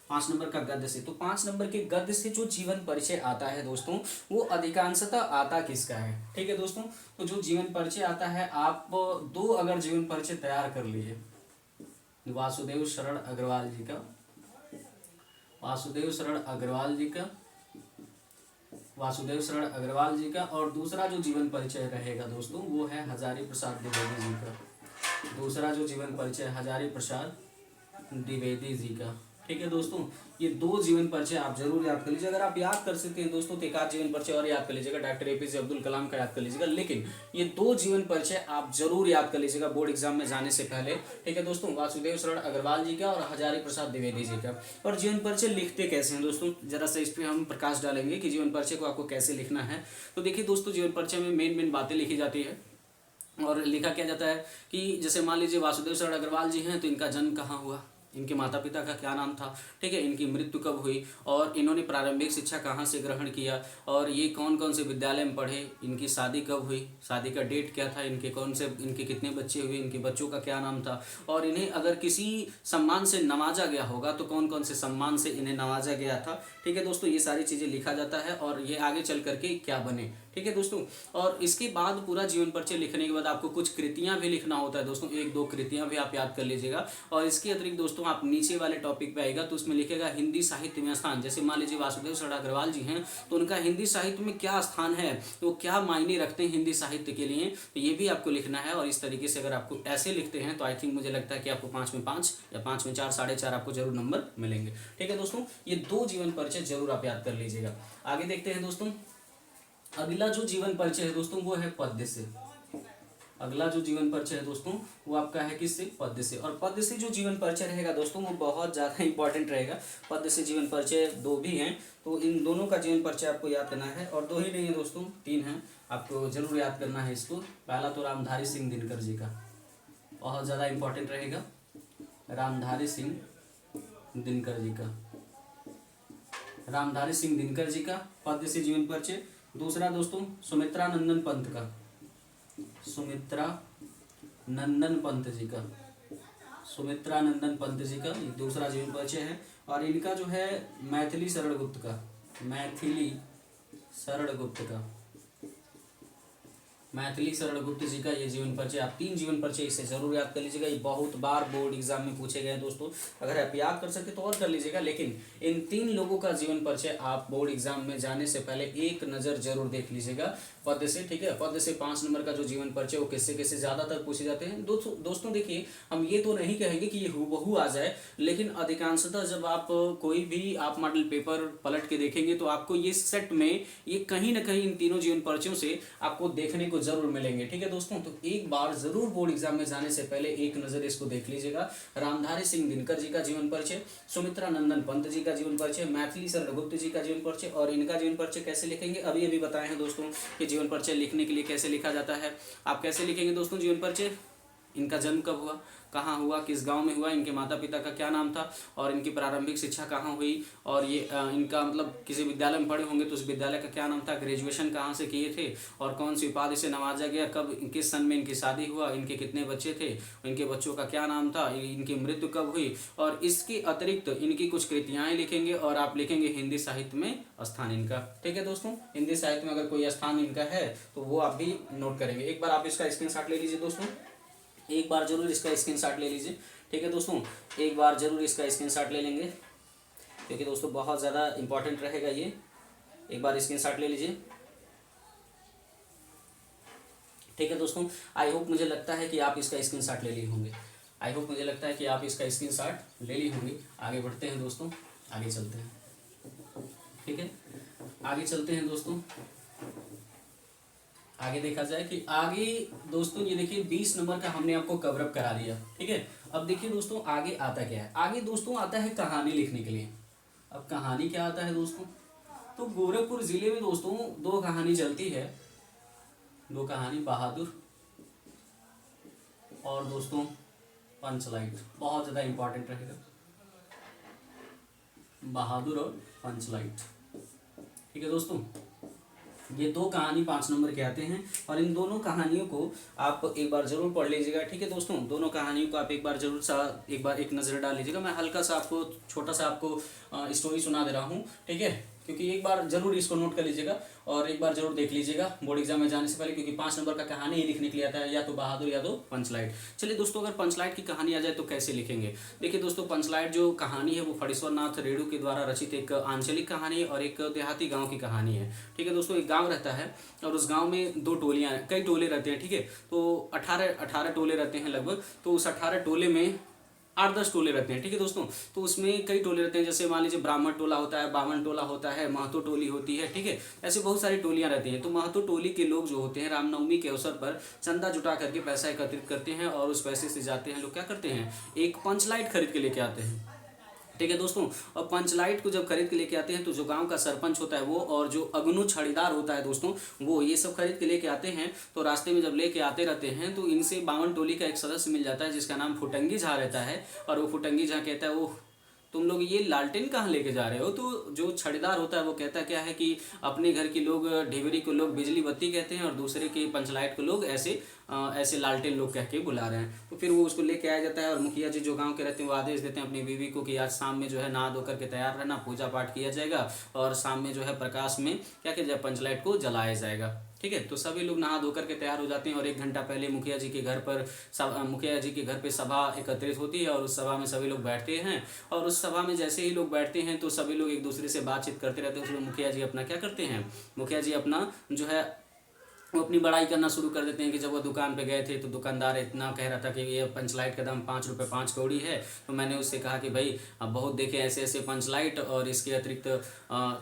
5 नंबर का गद्य से, तो 5 नंबर के गद्य से जो जीवन परिचय आता है दोस्तों वो अधिकांशतः आता किसका है? ठीक है दोस्तों, तो जो जीवन परिचय आता है, आप 2 अगर जीवन परिचय तैयार कर लिए, वासुदेव शरण अग्रवाल जी का, वासुदेव शरण अग्रवाल जी का, वासुदेव शरण अग्रवाल जी का, और दूसरा जो जीवन परिचय रहेगा दोस्तों वो है हजारी प्रसाद द्विवेदी जी का। दूसरा जो जीवन परिचय हजारी प्रसाद द्विवेदी जी का। ठीक है दोस्तों, ये दो जीवन परिचय आप जरूर याद कर लीजिए। अगर आप याद कर सकते हैं दोस्तों तो एक आध जीवन परिचय और याद कर लीजिएगा, डॉक्टर एपीजे अब्दुल कलाम का याद कर लीजिएगा, लेकिन ये दो जीवन परिचय आप जरूर याद कर लीजिएगा बोर्ड एग्जाम में जाने से पहले। ठीक है दोस्तों, वासुदेव शरण अग्रवाल जी का और हजारी प्रसाद द्विवेदी जी का। और जीवन परिचय लिखते कैसे हैं दोस्तों, जरा सा इस पर हम प्रकाश डालेंगे कि जीवन परिचय को आपको कैसे लिखना है। तो देखिए दोस्तों, जीवन परिचय में मेन बातें लिखी जाती है और लिखा क्या जाता है कि जैसे मान लीजिए वासुदेव शरण अग्रवाल जी हैं तो इनका जन्म कहाँ हुआ, इनके माता पिता का क्या नाम था, ठीक है, इनकी मृत्यु कब हुई, और इन्होंने प्रारंभिक शिक्षा कहाँ से ग्रहण किया, और ये कौन कौन से विद्यालय में पढ़े, इनकी शादी कब हुई, शादी का डेट क्या था, इनके कितने बच्चे हुए, इनके बच्चों का क्या नाम था, और इन्हें अगर किसी सम्मान से नवाजा गया होगा तो कौन कौन से सम्मान से इन्हें नवाजा गया था। ठीक है दोस्तों, ये सारी चीज़ें लिखा जाता है और ये आगे चल करके क्या बने। ठीक है दोस्तों, और इसके बाद पूरा जीवन परिचय लिखने के बाद आपको कुछ कृतियां भी लिखना होता है दोस्तों, एक दो कृतियां भी आप याद कर लीजिएगा। और इसके अतिरिक्त दोस्तों आप नीचे वाले टॉपिक पे आएगा तो उसमें लिखेगा हिंदी साहित्य में स्थान। जैसे मान लीजिए वासुदेव शरण अग्रवाल जी हैं तो उनका हिंदी साहित्य में क्या स्थान है, तो क्या मायने रखते हैं हिंदी साहित्य के लिए, तो ये भी आपको लिखना है। और इस तरीके से अगर आपको ऐसे लिखते हैं तो आई थिंक मुझे लगता है कि आपको 5 में 5 या 5 में 4, 4.5 आपको जरूर नंबर मिलेंगे। ठीक है दोस्तों, ये दो जीवन परिचय जरूर आप याद कर लीजिएगा। आगे देखते हैं दोस्तों, अगला जो जीवन परिचय है दोस्तों वो है पद्य से। अगला जो जीवन परिचय है दोस्तों वो आपका है किससे, पद्य से। और पद्य से जो जीवन परिचय रहेगा दोस्तों वो बहुत ज़्यादा इंपॉर्टेंट रहेगा। पद्य से जीवन परिचय दो भी हैं तो इन दोनों का जीवन परिचय आपको याद करना है, और दो ही नहीं है दोस्तों, 3 हैं, आपको जरूर याद करना है इसको। पहला तो रामधारी सिंह दिनकर जी का, बहुत ज़्यादा इंपॉर्टेंट रहेगा, रामधारी सिंह दिनकर जी का, रामधारी सिंह दिनकर जी का पद्य से जीवन परिचय। दूसरा दोस्तों सुमित्रा नंदन पंत का, सुमित्रा नंदन पंत जी का, सुमित्रा नंदन पंत जी का दूसरा जीवन परिचय है। और इनका जो है मैथिली शरण गुप्त का, मैथिली शरण गुप्त का, मैथिली शरण गुप्त जी का ये जीवन परिचय। आप 3 जीवन परिचय इसे जरूर याद कर लीजिएगा, ये बहुत बार बोर्ड एग्जाम में पूछे गए हैं दोस्तों। अगर आप याद कर सके तो और कर लीजिएगा, लेकिन इन 3 लोगों का जीवन परिचय आप बोर्ड एग्जाम में जाने से पहले एक नज़र जरूर देख लीजिएगा पद्य से। ठीक है, पद्य से 5 नंबर का जो जीवन परिचय वो किससे किससे ज़्यादातर पूछे जाते हैं दोस्तों। देखिए, हम ये तो नहीं कहेंगे कि ये हूबहू आ जाए, लेकिन अधिकांशतः जब आप कोई भी आप मॉडल पेपर पलट के देखेंगे तो आपको ये सेट में ये कहीं ना कहीं इन तीनों जीवन परिचयों से आपको देखने को जरूर मिलेंगे। ठीक है दोस्तों, तो एक बार जरूर बोर्ड एग्जाम में जाने से पहले एक नज़र इसको देख लीजिएगा। रामधारी सिंह दिनकर जी का जीवन परिचय, सुमित्रा नंदन पंत जी का जीवन परिचय, मैथिली शरण गुप्त जी का जीवन परिचय, और इनका जीवन परिचय कैसे लिखेंगे अभी बताए हैं दोस्तों कि जीवन परिचय लिखने के लिए कैसे लिखा जाता है। आप कैसे लिखेंगे दोस्तों जीवन परिचय, इनका जन्म कब हुआ, कहाँ हुआ, किस गांव में हुआ, इनके माता पिता का क्या नाम था, और इनकी प्रारंभिक शिक्षा कहाँ हुई, और ये इनका मतलब किसी विद्यालय में पढ़े होंगे तो उस विद्यालय का क्या नाम था, ग्रेजुएशन कहाँ से किए थे, और कौन सी उपाधि से नवाजा गया, कब किस सन में इनकी शादी हुआ, इनके कितने बच्चे थे, इनके बच्चों का क्या नाम था, इनकी मृत्यु कब हुई। और इसके अतिरिक्त इनकी कुछ कृतियाँ लिखेंगे और आप लिखेंगे हिंदी साहित्य में स्थान इनका। ठीक है दोस्तों, हिंदी साहित्य में अगर कोई स्थान इनका है तो वो आप भी नोट करेंगे। एक बार आप इसका स्क्रीनशॉट ले लीजिए दोस्तों, एक बार जरूर इसका स्क्रीनशॉट ले लीजिए। ठीक है दोस्तों, एक बार जरूर इसका स्क्रीनशॉट ले लेंगे क्योंकि दोस्तों बहुत ज़्यादा इंपॉर्टेंट रहेगा ये। एक बार स्क्रीनशॉट ले लीजिए। ठीक है दोस्तों, आई होप मुझे लगता है कि आप इसका स्क्रीनशॉट ले लिए होंगे, आई होप मुझे लगता है कि आप इसका स्क्रीनशॉट ले ली होंगी। आगे बढ़ते हैं दोस्तों, आगे चलते हैं। ठीक है, आगे चलते हैं दोस्तों। आगे देखा जाए कि आगे दोस्तों ये देखिए 20 नंबर का हमने आपको कवर अप करा दिया। ठीक है, अब देखिए दोस्तों आगे आता क्या है, आगे दोस्तों आता है कहानी लिखने के लिए। अब कहानी क्या आता है दोस्तों, तो गोरखपुर जिले में दोस्तों 2 कहानी चलती है, 2 कहानी, बहादुर और दोस्तों पंचलाइट, बहुत ज़्यादा इंपॉर्टेंट रहेगा, बहादुर और पंचलाइट। ठीक है दोस्तों, ये 2 कहानी 5 नंबर के आते हैं और इन दोनों कहानियों को आप एक बार जरूर पढ़ लीजिएगा। ठीक है दोस्तों, दोनों कहानियों को आप एक बार जरूर एक नज़र डाल लीजिएगा। मैं हल्का सा आपको छोटा सा आपको स्टोरी सुना दे रहा हूँ। ठीक है, क्योंकि एक बार जरूर इसको नोट कर लीजिएगा और एक बार जरूर देख लीजिएगा बोर्ड एग्जाम में जाने से पहले, क्योंकि 5 नंबर का कहानी ही लिखने के लिए आता है, या तो बहादुर या तो पंचलाइट। चलिए दोस्तों, अगर पंचलाइट की कहानी आ जाए तो कैसे लिखेंगे। देखिए दोस्तों, पंचलाइट जो कहानी है वो फणीश्वर नाथ रेणु के द्वारा रचित एक आंचलिक कहानी और एक देहाती गाँव की कहानी है। ठीक है दोस्तों, एक गाँव रहता है और उस गाँव में 2 टोलियाँ, कई टोले रहते हैं। ठीक है, तो 18 टोले रहते हैं लगभग। तो उस 18 टोले में 8-10 टोले रहते हैं। ठीक है दोस्तों, तो उसमें कई टोले रहते हैं, जैसे मान लीजिए ब्राह्मण टोला होता है, बामन टोला होता है, महतो टोली होती है। ठीक है, ऐसे बहुत सारी टोलियां रहती हैं। तो महतो टोली के लोग जो होते हैं रामनवमी के अवसर पर चंदा जुटा करके पैसा एकत्रित करते हैं और उस पैसे से जाते हैं, लोग क्या करते हैं, एक पंचलाइट खरीद के लेके आते हैं। ठीक है दोस्तों, और पंचलाइट को जब खरीद के लेके आते हैं तो जो गांव का सरपंच होता है वो और जो अगनु छड़ीदार होता है दोस्तों, वो ये सब खरीद के लेके आते हैं। तो रास्ते में जब लेके आते रहते हैं तो इनसे बावन टोली का एक सदस्य मिल जाता है जिसका नाम फुटंगी झा रहता है। और वो फुटंगी झा कहता है, ओह तुम लोग ये लालटेन कहाँ लेके जा रहे हो। तो जो छड़ीदार होता है वो कहता क्या है कि अपने घर के लोग ढिबरी को लोग बिजली बत्ती कहते हैं और दूसरे के पंचलाइट को लोग ऐसे लालटेन लोग कह के बुला रहे हैं। तो फिर वो उसको लेके आया जाता है और मुखिया जी जो गांव के रहते हैं वो आदेश देते हैं अपनी बीवी को कि आज शाम में जो है नहा धो करके तैयार रहना, पूजा पाठ किया जाएगा और शाम में जो है प्रकाश में क्या किया जाए, पंचलाइट को जलाया जाएगा। ठीक है, तो सभी लोग नहा धो करके तैयार हो जाते हैं और 1 घंटा पहले मुखिया जी के घर पर मुखिया जी के घर पे सभा एकत्रित होती है और उस सभा में सभी लोग बैठते हैं। और उस सभा में जैसे ही लोग बैठते हैं तो सभी लोग एक दूसरे से बातचीत करते रहते हैं। उसमें मुखिया जी अपना क्या करते हैं, मुखिया जी अपना जो है वो अपनी बड़ाई करना शुरू कर देते हैं कि जब वो दुकान पे गए थे तो दुकानदार इतना कह रहा था कि ये पंचलाइट का दाम 5 रुपये 5 कौड़ी है। तो मैंने उससे कहा कि भाई अब बहुत देखे ऐसे ऐसे पंचलाइट और इसके अतिरिक्त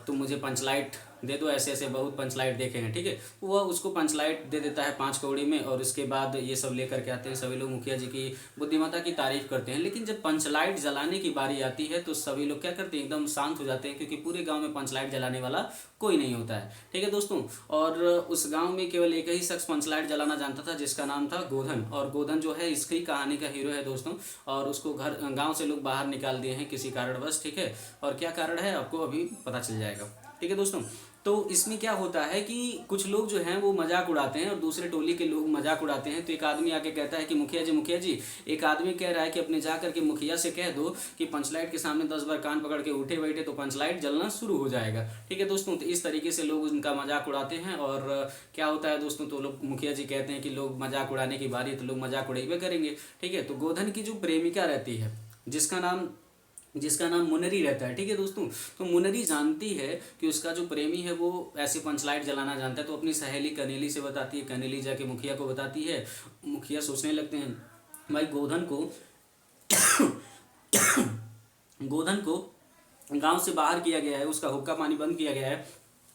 तुम मुझे पंचलाइट दे दो, ऐसे ऐसे बहुत पंचलाइट देखे हैं। ठीक है, वह उसको पंचलाइट दे देता है 5 कौड़ी में और उसके बाद ये सब लेकर के आते हैं। सभी लोग मुखिया जी की बुद्धिमत्ता की तारीफ करते हैं। लेकिन जब पंचलाइट जलाने की बारी आती है तो सभी लोग क्या करते हैं, एकदम शांत हो जाते हैं, क्योंकि पूरे गाँव में पंचलाइट जलाने वाला कोई नहीं होता है। ठीक है दोस्तों, और उस गाँव में केवल एक ही शख्स पंचलाइट जलाना जानता था जिसका नाम था गोधन। और गोधन जो है इसकी कहानी का हीरो है दोस्तों। और उसको गाँव से लोग बाहर निकाल दिए हैं किसी कारणवश। ठीक है, और क्या कारण है आपको अभी पता चल जाएगा। ठीक है दोस्तों, तो इसमें क्या होता है कि कुछ लोग जो हैं वो मजाक उड़ाते हैं और दूसरे टोली के लोग मजाक उड़ाते हैं। तो एक आदमी आके कहता है कि मुखिया जी एक आदमी कह रहा है कि अपने जा करके मुखिया से कह दो कि पंचलाइट के सामने 10 बार कान पकड़ के उठे बैठे तो पंचलाइट जलना शुरू हो जाएगा। ठीक है दोस्तों, तो इस तरीके से लोग उनका मजाक उड़ाते हैं। और क्या होता है दोस्तों, तो लोग मुखिया जी कहते हैं कि लोग मजाक उड़ाने की बारी तो लोग मजाक उड़ेबे करेंगे। ठीक है, तो गोधन की जो प्रेमिका रहती है जिसका नाम मुनरी रहता है। ठीक है दोस्तों, तो मुनरी जानती है कि उसका जो प्रेमी है वो ऐसे पंचलाइट जलाना जानता है। तो अपनी सहेली कनेली से बताती है, कनेली जाके मुखिया को बताती है। मुखिया सोचने लगते हैं भाई गोधन को गांव से बाहर किया गया है, उसका हुक्का पानी बंद किया गया है,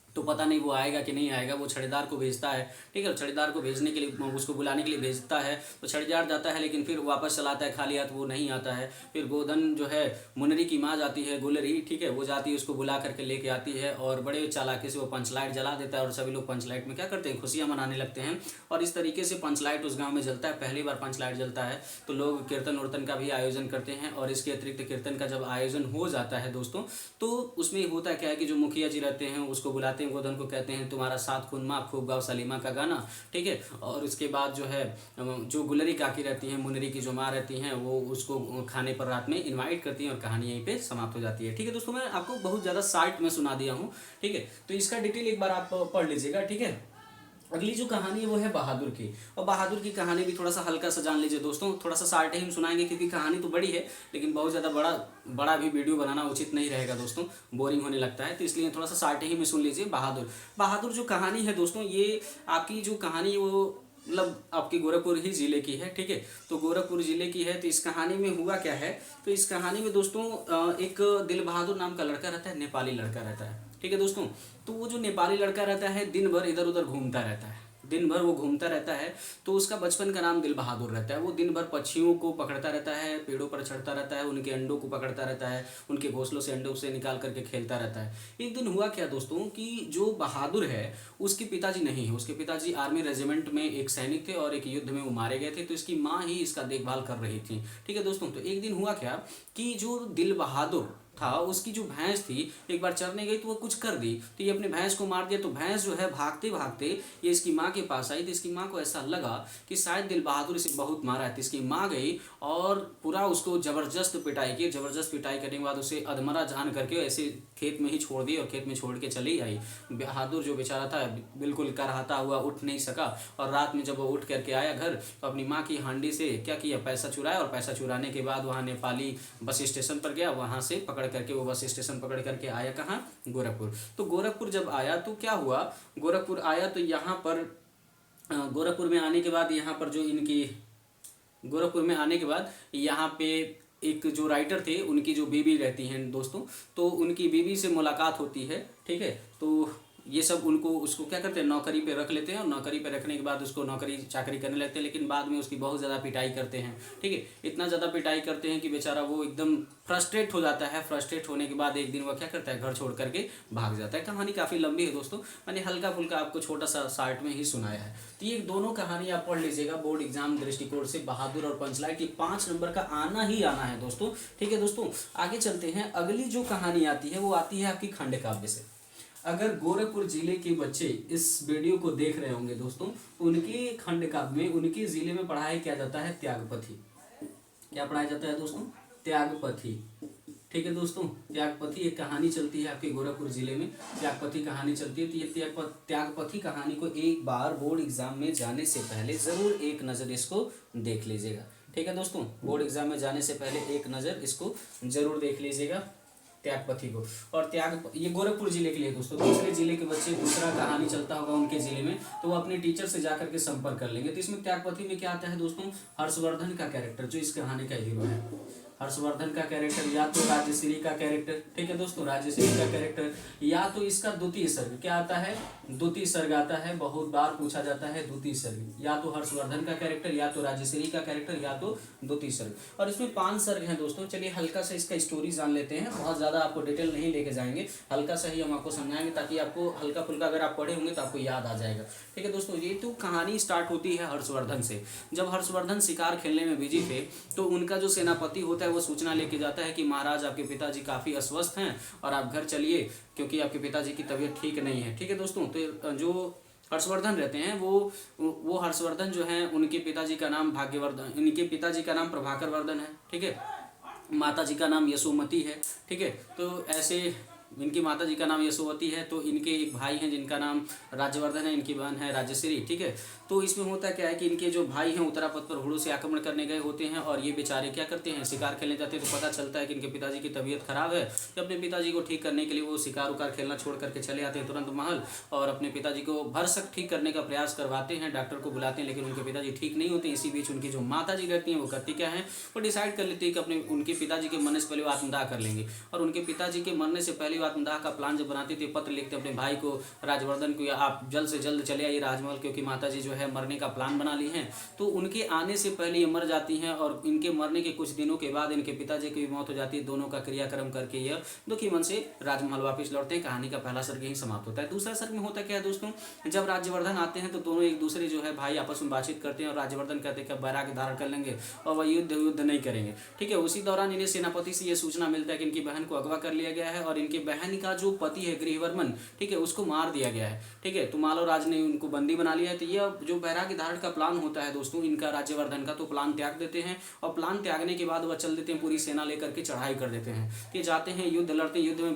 तो पता नहीं वो आएगा कि नहीं आएगा। वो छड़ीदार को भेजता है। ठीक है, छड़ीदार को भेजने के लिए, उसको बुलाने के लिए भेजता है। तो छड़ीदार जाता है लेकिन फिर वापस चलाता है खाली हाथ, वो नहीं आता है। फिर गोधन जो है मुनरी की माँ जाती है, गुलरी, ठीक है, वो जाती है, उसको बुला करके लेके आती है और बड़े चालाकी से वो पंचलाइट जला देता है और सभी लोग पंचलाइट में क्या करते हैं, खुशियाँ मनाने लगते हैं। और इस तरीके से पंचलाइट उस गाँव में जलता है। पहली बार पंचलाइट जलता है तो लोग कीर्तन उर्तन का भी आयोजन करते हैं। और इसके अतिरिक्त कीर्तन का जब आयोजन हो जाता है दोस्तों, तो उसमें होता क्या है कि जो मुखिया जी रहते हैं उसको बुलाते हैं, गोधन को कहते हैं तुम्हारा साथ खून माँ खूब गाओ सलीमा का गाना। ठीक है, और उसके बाद जो है जो गुलरी काकी रहती हैं, मुनरी की जो माँ रहती हैं, वो उसको खाने पर रात में इनवाइट करती हैं और कहानी यहीं पे समाप्त हो जाती है। ठीक है दोस्तों, मैं आपको बहुत ज़्यादा शार्ट में सुना दिया हूँ। ठीक है, तो इसका डिटेल एक बार आप पढ़ लीजिएगा। ठीक है, अगली जो कहानी है वो है बहादुर की। और बहादुर की कहानी भी थोड़ा सा हल्का सा जान लीजिए दोस्तों, थोड़ा सा शार्ट ही हम सुनाएंगे क्योंकि कहानी तो बड़ी है लेकिन बहुत ज़्यादा बड़ा भी वीडियो बनाना उचित नहीं रहेगा दोस्तों, बोरिंग होने लगता है। तो इसलिए थोड़ा सा शार्ट ही में सुन लीजिए। बहादुर जो कहानी है दोस्तों, ये आपकी जो कहानी वो मतलब आपके गोरखपुर ही ज़िले की है। ठीक है, तो गोरखपुर ज़िले की है। तो इस कहानी में हुआ क्या है, तो इस कहानी में दोस्तों एक दिल बहादुर नाम का लड़का रहता है, नेपाली लड़का रहता है। ठीक है दोस्तों, तो वो जो नेपाली लड़का रहता है दिन भर इधर उधर घूमता रहता है, दिन भर वो घूमता रहता है। तो उसका बचपन का नाम दिल बहादुर रहता है। वो दिन भर पक्षियों को पकड़ता रहता है, पेड़ों पर चढ़ता रहता है, उनके अंडों को पकड़ता रहता है, उनके घोंसलों से अंडों से निकाल करके खेलता रहता है। एक दिन हुआ क्या दोस्तों कि जो बहादुर है उसके पिताजी नहीं है, उसके पिताजी आर्मी रेजिमेंट में एक सैनिक थे और एक युद्ध में वो मारे गए थे। तो इसकी माँ ही इसका देखभाल कर रही थी। ठीक है दोस्तों, तो एक दिन हुआ क्या कि जो दिल बहादुर था उसकी जो भैंस थी एक बार चरने गई तो वो कुछ कर दी, तो ये अपने भैंस को मार दिया। तो भैंस जो है भागते भागते ये इसकी माँ के पास आई। तो इसकी माँ को ऐसा लगा कि शायद दिल बहादुर इसे बहुत मारा है। तो इसकी माँ गई और पूरा उसको जबरदस्त पिटाई की। जबरदस्त पिटाई करने के बाद उसे अधमरा जान करके ऐसे खेत में ही छोड़ दी और खेत में छोड़ के चली आई। बहादुर जो बेचारा था बिल्कुल करहाता हुआ उठ नहीं सका, और रात में जब वो उठ करके आया घर तो अपनी माँ की हांडी से क्या किया, पैसा चुराया, और पैसा चुराने के बाद वहाँ नेपाली बस स्टेशन पर गया, वहाँ से पकड़ करके वो बस स्टेशन पकड़ करके आया कहाँ, गोरखपुर। तो गोरखपुर जब आया तो क्या हुआ, गोरखपुर आया तो यहाँ पर गोरखपुर में आने के बाद यहाँ पर जो इनकी गोरखपुर में आने के बाद यहाँ पे एक जो राइटर थे उनकी जो बीवी रहती हैं दोस्तों, तो उनकी बीवी से मुलाकात होती है, ठीक है। तो ये सब उनको उसको क्या करते हैं, नौकरी पे रख लेते हैं, और नौकरी पे रखने के बाद उसको नौकरी चाकरी करने लगते हैं, लेकिन बाद में उसकी बहुत ज़्यादा पिटाई करते हैं, ठीक है। इतना ज़्यादा पिटाई करते हैं कि बेचारा वो एकदम फ्रस्ट्रेट हो जाता है। फ्रस्ट्रेट होने के बाद एक दिन वो क्या करता है, घर छोड़ करके भाग जाता है। कहानी काफ़ी लंबी है दोस्तों, मैंने हल्का फुल्का आपको छोटा सा शार्ट में ही सुनाया है। तो ये दोनों कहानी आप पढ़ लीजिएगा बोर्ड एग्जाम दृष्टिकोण से, बहादुर और पंचलाइट, की 5 नंबर का आना ही आना है दोस्तों, ठीक है। दोस्तों आगे चलते हैं, अगली जो कहानी आती है वो आती है आपकी खंड काव्य से। अगर गोरखपुर जिले के बच्चे इस वीडियो को देख रहे होंगे दोस्तों, उनके खंड काव्य में उनके जिले में पढ़ाया क्या जाता है, त्यागपथी। क्या पढ़ाया जाता है दोस्तों, त्यागपथी, ठीक है दोस्तों। त्यागपथी एक कहानी चलती है आपके गोरखपुर जिले में, त्यागपथी कहानी चलती है। तो ये त्यागपथी कहानी को एक बार बोर्ड एग्जाम में जाने से पहले जरूर एक नज़र इसको देख लीजिएगा, ठीक है दोस्तों। बोर्ड एग्जाम में जाने से पहले एक नज़र इसको जरूर देख लीजिएगा, त्यागपथी को। और ये गोरखपुर जिले के लिए दोस्तों, दूसरे जिले के बच्चे दूसरा कहानी चलता होगा उनके जिले में, तो वो अपने टीचर से जाकर के संपर्क कर लेंगे। तो इसमें त्यागपथी में क्या आता है दोस्तों, हर्षवर्धन का कैरेक्टर जो इस कहानी का हीरो है, हर्षवर्धन का कैरेक्टर, या तो राजश्री का कैरेक्टर, ठीक है दोस्तों, राजश्री का कैरेक्टर, या तो इसका द्वितीय सर्ग क्या आता है, द्वितीय सर्ग आता है, बहुत बार पूछा जाता है द्वितीय सर्ग, या तो हर्षवर्धन का कैरेक्टर, या तो राजश्री का कैरेक्टर, या तो द्वितीय सर्ग। और इसमें 5 सर्ग हैं दोस्तों। चलिए हल्का सा इसका स्टोरी जान लेते हैं, बहुत ज़्यादा आपको डिटेल नहीं लेके जाएंगे, हल्का सा ही हम आपको समझाएंगे, ताकि आपको हल्का फुल्का अगर आप पढ़े होंगे तो आपको याद आ जाएगा, ठीक है दोस्तों। ये तो कहानी स्टार्ट होती है हर्षवर्धन से। जब हर्षवर्धन शिकार खेलने में बिजी थे तो उनका जो सेनापति होता है वो सूचना लेके जाता है कि महाराज आपके पिताजी काफ़ी अस्वस्थ हैं और आप घर चलिए, क्योंकि आपके पिताजी की तबीयत ठीक नहीं है, ठीक है दोस्तों। तो जो हर्षवर्धन रहते हैं वो हर्षवर्धन जो हैं, उनके पिताजी का नाम भाग्यवर्धन, इनके पिताजी का नाम प्रभाकर वर्धन है, ठीक है। माता जी का नाम यशोमती है, ठीक है। तो ऐसे इनकी माता जी का नाम यशोवती है, तो इनके एक भाई हैं जिनका नाम राज्यवर्धन है, इनकी बहन है राजश्री, ठीक है। तो इसमें होता क्या है कि इनके जो भाई हैं उत्तरापथ पर घोड़ों से आक्रमण करने गए होते हैं, और ये बेचारे क्या करते हैं, शिकार खेलने जाते हैं। तो पता चलता है कि इनके पिताजी की तबीयत खराब है, तो अपने पिताजी को ठीक करने के लिए वो शिकार उकार खेलना छोड़ करके चले आते हैं तुरंत महल, और अपने पिताजी को भरसक ठीक करने का प्रयास करवाते हैं, डॉक्टर को बुलाते हैं, लेकिन उनके पिताजी ठीक नहीं होते। इसी बीच उनकी जो माता जी रहती हैं वो करती क्या है, वो डिसाइड कर लेती है कि अपने उनके पिताजी के मरने से पहले वो आत्मदाह कर लेंगे। और उनके पिताजी के मरने से पहले वो आत्मदाह का प्लान जब बनाते थे, पत्र लिखते अपने भाई को राजवर्धन को, आप जल्द से जल्द चले आइए राजमहल, क्योंकि माताजी जो है मरने का प्लान बना ली हैं। तो उनके आने से पहले ये मर जाती हैं, और इनके मरने के कुछ दिनों के बाद इनके पिताजी की भी मौत हो जाती है। दोनों का क्रियाक्रम करके यह दुखी मन से राजमहल वापस लौटते हैं। कहानी का पहला सर्ग यही समाप्त होता है। दूसरा सर्ग में होता क्या है दोस्तों, जब राज्यवर्धन आते हैं तो दोनों एक दूसरे जो है भाई आपस में बातचीत करते हैं, और राज्यवर्धन कहते हैं कि वैराग्य धारण कर लेंगे और वह युद्ध नहीं करेंगे, ठीक है। उसी दौरान इन्हें सेनापति से यह सूचना मिलता है कि इनकी बहन को अगवा कर लिया गया है, और इनके बहन का जो पति है गृहवर्मन, ठीक है, उसको मार दिया गया है, ठीक है। तो मालव राज ने उनको बंदी बना लिया है। तो यह जो वैराग्य धारण का प्लान होता है दोस्तों इनका राज्यवर्धन का, तो प्लान त्याग देते हैं, और प्लान त्यागने के बाद वह चल देते हैं, पूरी सेना लेकर के चढ़ाई कर देते हैं। ये जाते हैं, युद्ध लड़ते हैं, युद्ध में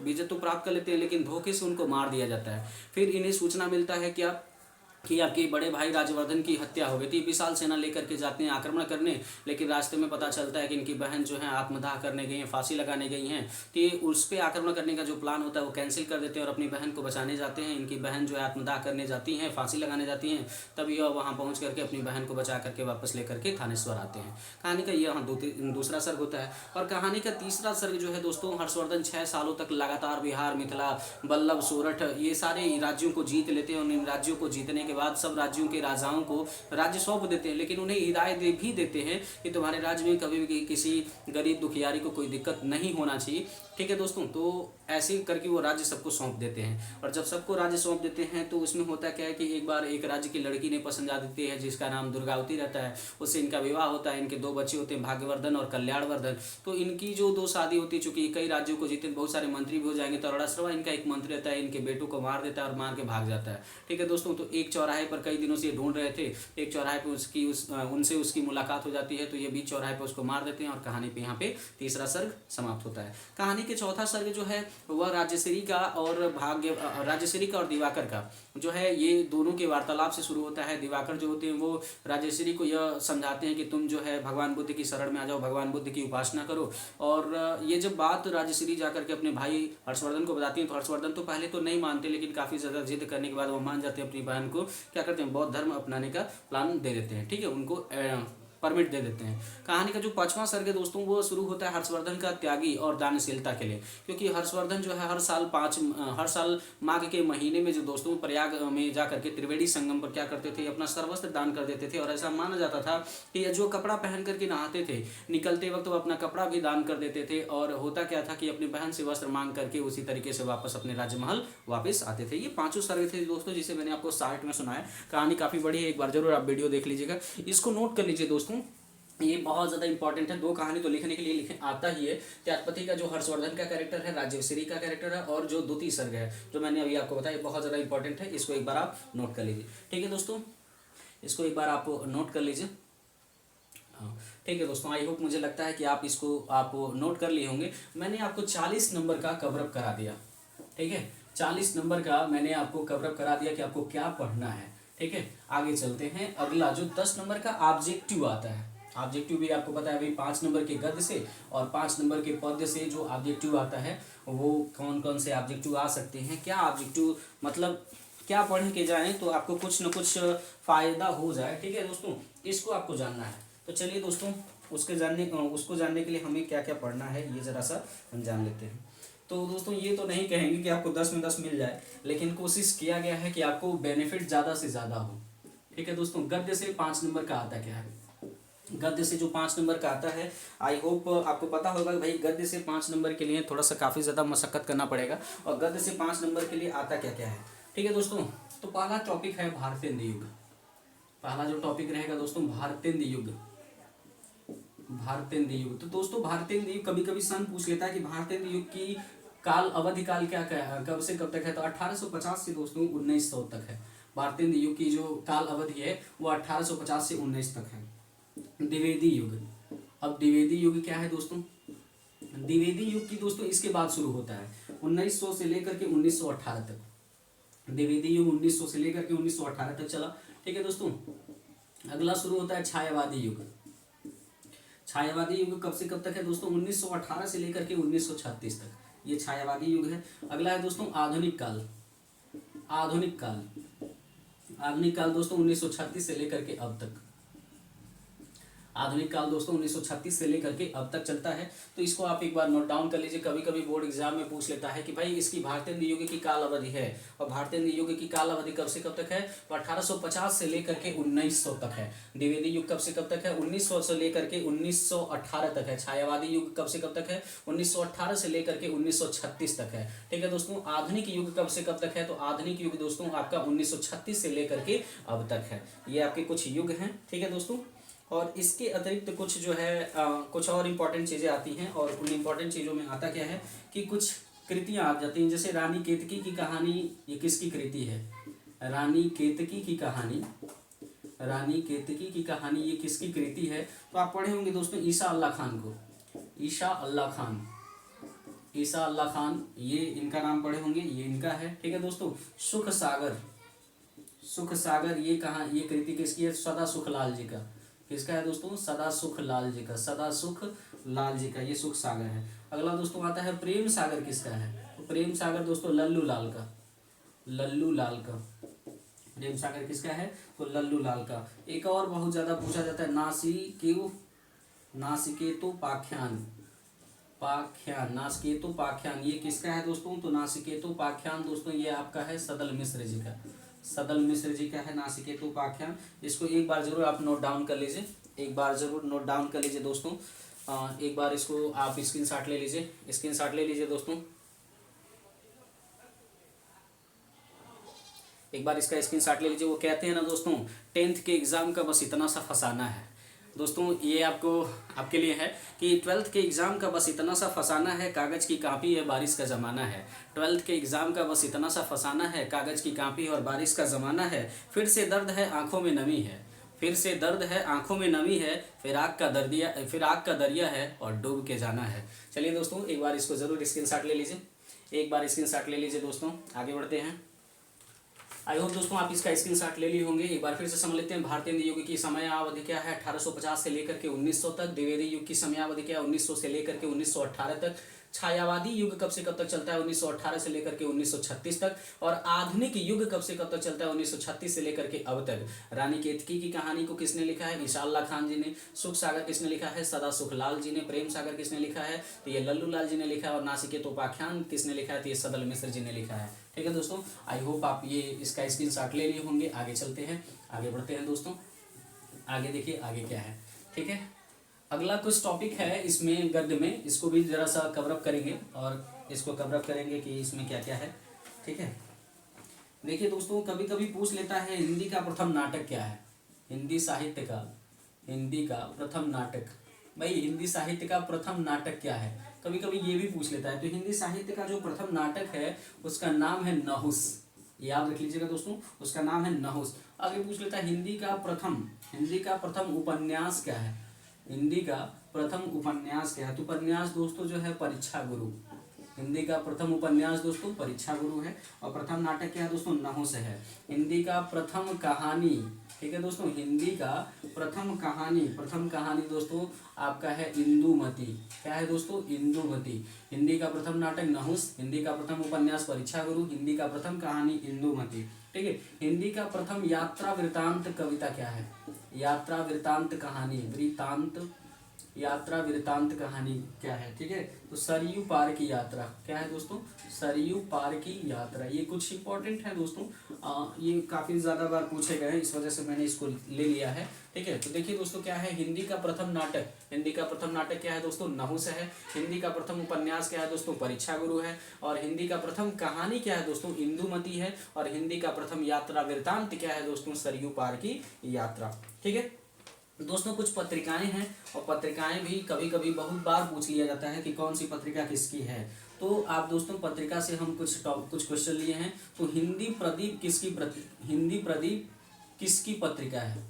विजय तो प्राप्त कर लेते हैं, लेकिन धोखे से उनको मार दिया जाता है। फिर इन्हें सूचना मिलता है कि आपके बड़े भाई राजवर्धन की हत्या हो गई थी। विशाल सेना लेकर के जाते हैं आक्रमण करने, लेकिन रास्ते में पता चलता है कि इनकी बहन जो है आत्मदाह करने गई हैं, फांसी लगाने गई हैं। तो ये उस पर आक्रमण करने का जो प्लान होता है वो कैंसिल कर देते हैं, और अपनी बहन को बचाने जाते हैं। इनकी बहन जो है आत्मदाह करने जाती हैं, फांसी लगाने जाती हैं, तब यह वहाँ पहुँच करके अपनी बहन को बचा करके वापस लेकर के थानेश्वर आते हैं। कहानी का यह दूसरा सर्ग होता है। और कहानी का तीसरा सर्ग जो है दोस्तों, हर्षवर्धन 6 सालों तक लगातार बिहार, मिथिला, बल्लभ, सोरठ ये सारे राज्यों को जीत लेते हैं, और इन राज्यों को जीतने के बाद सब राज्यों के राजाओं को राज्य सौंप देते हैं, लेकिन उन्हें हिदायत भी देते हैं कि तुम्हारे राज्य में कभी भी किसी गरीब दुखियारी को कोई दिक्कत नहीं होना चाहिए, ठीक है दोस्तों। तो ऐसे करके वो राज्य सबको सौंप देते हैं, और जब सबको राज्य सौंप देते हैं तो उसमें होता क्या है कि एक बार एक राज्य की लड़की ने पसंद आ देती है जिसका नाम दुर्गावती रहता है, उससे इनका विवाह होता है। इनके 2 बच्चे होते हैं, भाग्यवर्धन और कल्याणवर्धन। तो इनकी जो 2 शादी होती है, चूंकि कई राज्यों को जीते बहुत सारे मंत्री भी हो जाएंगे, तो अरड़ाश्रवा इनका एक मंत्री रहता है, इनके बेटों को मार देता है और मार के भाग जाता है, ठीक है दोस्तों। तो एक चौराहे पर कई दिनों से ढूंढ रहे थे, एक चौराहे पर उनसे उसकी मुलाकात हो जाती है, तो ये बीच चौराहे पर उसको मार देते हैं, और कहानी पे यहाँ पे तीसरा सर्ग समाप्त होता है। कहानी के चौथा सर्ग जो है वह राजश्री का और राजश्री का और दिवाकर का जो है, ये दोनों के वार्तालाप से शुरू होता है। दिवाकर जो होते हैं वो राजश्री को यह समझाते हैं कि तुम जो है भगवान बुद्ध की शरण में आ जाओ, भगवान बुद्ध की उपासना करो। और ये जब बात राजश्री जाकर के अपने भाई हर्षवर्धन को बताती हैं तो हर्षवर्धन तो पहले तो नहीं मानते, लेकिन काफ़ी ज़्यादा जिद करने के बाद वो मान जाते हैं। अपनी बहन को क्या करते हैं, बौद्ध धर्म अपनाने का प्लान दे देते हैं, ठीक है, उनको परमिट दे देते हैं। कहानी का जो 5वां सर्ग है दोस्तों वो शुरू होता है हर्षवर्धन का त्यागी और दानशीलता के लिए, क्योंकि हर्षवर्धन जो है हर साल माघ के महीने में जो दोस्तों प्रयाग में जा करके त्रिवेणी संगम पर क्या करते थे, अपना सर्वस्त्र दान कर देते थे। और ऐसा माना जाता था कि जो कपड़ा पहन करके नहाते थे निकलते वक्त वो अपना कपड़ा भी दान कर देते थे। और होता क्या था कि अपनी बहन से वस्त्र मांग करके उसी तरीके से वापस अपने राजमहल वापस आते थे। ये 5 सर्ग थे दोस्तों जिसे मैंने आपको शार्ट में सुनाया। कहानी काफ़ी बड़ी है, एक बार जरूर आप वीडियो देख लीजिएगा, इसको नोट कर लीजिए दोस्तों, ये बहुत ज़्यादा इंपॉर्टेंट है। 2 कहानी तो लिखने के लिए लिखे आता ही है। त्यागपति का जो हर्षवर्धन का कैरेक्टर है, राजश्री का कैरेक्टर है, और जो द्वितीय सर्ग है जो मैंने अभी आपको बताया बहुत ज़्यादा इंपॉर्टेंट है। इसको एक बार आप नोट कर लीजिए, ठीक है दोस्तों, इसको एक बार आप नोट कर लीजिए। हाँ ठीक है दोस्तों, आई होप, मुझे लगता है कि आप इसको आप नोट कर लिए होंगे। मैंने आपको 40 नंबर का कवरअप करा दिया, ठीक है, 40 नंबर का मैंने आपको कवरअप करा दिया कि आपको क्या पढ़ना है, ठीक है। आगे चलते हैं, अगला जो 10 नंबर का ऑब्जेक्टिव आता है। ऑब्जेक्टिव भी आपको पता है भाई, 5 नंबर के गद्य से और 5 नंबर के पद्य से जो ऑब्जेक्टिव आता है वो कौन कौन से ऑब्जेक्टिव आ सकते हैं, क्या ऑब्जेक्टिव मतलब क्या पढ़ के जाएं तो आपको कुछ न कुछ फायदा हो जाए, ठीक है दोस्तों, इसको आपको जानना है। तो चलिए दोस्तों, उसको जानने के लिए हमें क्या क्या पढ़ना है ये ज़रा सा हम जान लेते हैं। तो दोस्तों ये तो नहीं कहेंगे कि आपको 10 में 10 मिल जाए, लेकिन कोशिश किया गया है कि आपको बेनिफिट ज़्यादा से ज़्यादा हो, ठीक है दोस्तों। गद्य से 5 नंबर का आता क्या है, गद्य से जो 5 नंबर का आता है, आई होप आपको पता होगा भाई गद्य से 5 नंबर के लिए थोड़ा सा काफ़ी ज़्यादा मशक्कत करना पड़ेगा। और गद्य से 5 नंबर के लिए आता क्या क्या है, ठीक है दोस्तों। तो पहला टॉपिक है भारतेंद्र युग। पहला जो टॉपिक रहेगा दोस्तों भारतेंद्र युग, भारतेंद्र युग। तो दोस्तों भारतेंद्र युग कभी कभी सन पूछ लेता है कि भारतेंद्र युग की काल अवधि काल क्या कब से कब तक है, तो 1850 से दोस्तों 1900 तक है। भारतेंद्र युग की जो काल अवधि है वो 1850 से 19 तक है। द्विवेदी युग, अब द्विवेदी युग क्या है दोस्तों, द्विवेदी युग की दोस्तों इसके बाद शुरू होता है 1900 से लेकर के 1918 तक। द्विवेदी युग 1900 से लेकर के 1918 तक चला, ठीक है दोस्तों। अगला शुरू होता है छायावादी युग। छायावादी युग कब से कब तक है दोस्तों, 1918 से लेकर के 1936 तक, ये छायावादी युग है। अगला है दोस्तों आधुनिक काल। आधुनिक काल, आधुनिक काल दोस्तों 1936 से लेकर के अब तक। आधुनिक काल दोस्तों 1936 से लेकर के अब तक चलता है। तो इसको आप एक बार नोट डाउन कर लीजिए, कभी कभी बोर्ड एग्जाम में पूछ लेता है कि भाई इसकी भारतेंद्र युग की काल अवधि है, और भारतेंद्र युग की काल अवधि कब से कब तक है, तो 1850 से लेकर के 1900 तक है। द्विवेदी युग कब से कब तक है, 1900 से लेकर के 1918 तक है। छायावादी युग कब से कब तक है, 1918 से लेकर के 1936 तक है, ठीक है दोस्तों। आधुनिक युग कब से कब तक है, तो आधुनिक युग दोस्तों आपका 1936 से लेकर के अब तक है। ये आपके कुछ युग हैं, ठीक है दोस्तों। और इसके अतिरिक्त कुछ जो है कुछ और इम्पोर्टेंट चीज़ें आती हैं, और उन इम्पोर्टेंट चीज़ों में आता क्या है कि कुछ कृतियाँ आ जाती हैं। जैसे रानी केतकी की कहानी, ये किसकी कृति है, रानी केतकी की कहानी, रानी केतकी की कहानी ये किसकी कृति है, तो आप पढ़े होंगे दोस्तों ईसा अल्लाह खान को, ईसा अल्लाह खान, ईसा अल्लाह खान, ये इनका नाम पढ़े होंगे, ये इनका है, ठीक है दोस्तों। सुख सागर, सुख सागर ये कहाँ, ये कृति किसकी है, सदा सुख लाल जी का, किसका है दोस्तों, सदा सुख लाल जी का, सदा सुख लाल जी का, ये सुख सागर है। अगला दोस्तों आता है प्रेम सागर, किसका है, तो प्रेम सागर दोस्तों लल्लू लाल का, लल्लू लाल का, प्रेम सागर किसका है, तो लल्लू लाल का। एक और बहुत ज्यादा पूछा जाता है नासिकेतो पाख्यान, पाख्यान, नासिकेतो पाख्यान, ये किसका है दोस्तों, तो नासिकेतो पाख्यान दोस्तों ये आपका है सदल मिश्र जी का, सदल मिश्र जी का है नासिकेतो पाख्यान। इसको एक बार जरूर आप नोट डाउन कर लीजिए, एक बार जरूर नोट डाउन कर लीजिए दोस्तों। एक बार इसको आप स्क्रीनशॉट ले लीजिए, स्क्रीनशॉट ले लीजिए दोस्तों, एक बार इसका स्क्रीनशॉट ले लीजिए। वो कहते हैं ना दोस्तों 10th के एग्ज़ाम का बस इतना सा फसाना है दोस्तों, ये आपको आपके लिए है कि 12th के एग्ज़ाम का बस इतना सा फसाना है, कागज़ की कापी है, बारिश का ज़माना है। 12th के एग्ज़ाम का बस इतना सा फसाना है, कागज़ की कापी और बारिश का ज़माना है, फिर से दर्द है आंखों में नमी है, फिर से दर्द है, आंखों में नमी है, फिर आग का दरिया है और डूब के जाना है। चलिए दोस्तों, एक बार इसको ज़रूर स्क्रीनशॉट ले लीजिए, एक बार स्क्रीनशॉट ले लीजिए दोस्तों। आगे बढ़ते हैं। आई होप दोस्तों आप इसका स्क्रीनशॉट ले लिए होंगे। एक बार फिर से समझ लेते हैं। भारतीय हिंदी युग की समयावधि क्या है? 1850 से लेकर के 1900 तक। द्विवेदी युग की समयावधि क्या है? 1900 से लेकर के 1918 तक। छायावादी युग कब से कब तक चलता है? 1918 से लेकर के 1936 तक। और आधुनिक युग कब से कब तक चलता है? 1936 से लेकर के अब तक। रानी केतकी की कहानी को किसने लिखा है? विशाल खान जी ने। सुख सागर किसने लिखा है? सदा सुखलाल जी ने। प्रेम सागर किसने लिखा है? तो ये लल्लू लाल जी ने लिखा है। और नासिकेत उपाख्यान किसने लिखा है? तो ये सदल मिश्र जी ने लिखा है। ठीक है दोस्तों, आई होप आप ये इसका स्क्रीनशॉट ले लिए होंगे। आगे चलते हैं, आगे बढ़ते हैं दोस्तों। आगे देखिए आगे क्या है। ठीक है, अगला कुछ टॉपिक है इसमें गद्य में, इसको भी जरा सा कवरअप करेंगे और इसको कवरअप करेंगे कि इसमें क्या क्या है। ठीक है, देखिए दोस्तों, कभी कभी पूछ लेता है हिंदी का प्रथम नाटक क्या है? हिंदी का प्रथम नाटक, भाई हिंदी साहित्य का प्रथम नाटक क्या है? कभी कभी ये भी पूछ लेता है। तो हिंदी साहित्य का जो प्रथम नाटक है उसका नाम है नहुस। याद रख लीजिएगा दोस्तों, उसका नाम है नहुस। आगे पूछ लेता है हिंदी का प्रथम उपन्यास क्या है? हिंदी का प्रथम उपन्यास क्या है? तो उपन्यास दोस्तों जो है परीक्षा गुरु। हिंदी का प्रथम उपन्यास दोस्तों परीक्षा गुरु है। और प्रथम नाटक क्या है दोस्तों? नहुस है। हिंदी का प्रथम कहानी, ठीक है दोस्तों, हिंदी का प्रथम कहानी दोस्तों आपका है इंदुमती। क्या है दोस्तों? इंदुमती। हिंदी का प्रथम नाटक नहुस, हिंदी का प्रथम उपन्यास परीक्षा गुरु, हिंदी का प्रथम कहानी इंदुमती। ठीक है, हिंदी का प्रथम यात्रा वृतांत कविता क्या है? यात्रा वृतांत कहानी क्या है? ठीक है, तो सरयू पार की यात्रा। क्या है दोस्तों? सरयू पार की यात्रा। ये कुछ इंपॉर्टेंट है दोस्तों, ये काफी ज्यादा बार पूछे गए हैं, इस वजह से मैंने इसको ले लिया है। ठीक है, तो देखिए दोस्तों क्या है हिंदी का प्रथम नाटक क्या है दोस्तों? नहुस है। हिंदी का प्रथम उपन्यास क्या है दोस्तों? परीक्षा गुरु है। और हिंदी का प्रथम कहानी क्या है दोस्तों? इंदुमती है। और हिंदी का प्रथम यात्रा वृतांत क्या है दोस्तों? सरयू पार की यात्रा। ठीक है दोस्तों, कुछ पत्रिकाएं हैं और पत्रिकाएं भी कभी कभी बहुत बार पूछ लिया जाता है कि कौन सी पत्रिका किसकी है। तो आप दोस्तों कुछ क्वेश्चन लिए हैं। तो हिंदी प्रदीप किसकी पत्रिका है?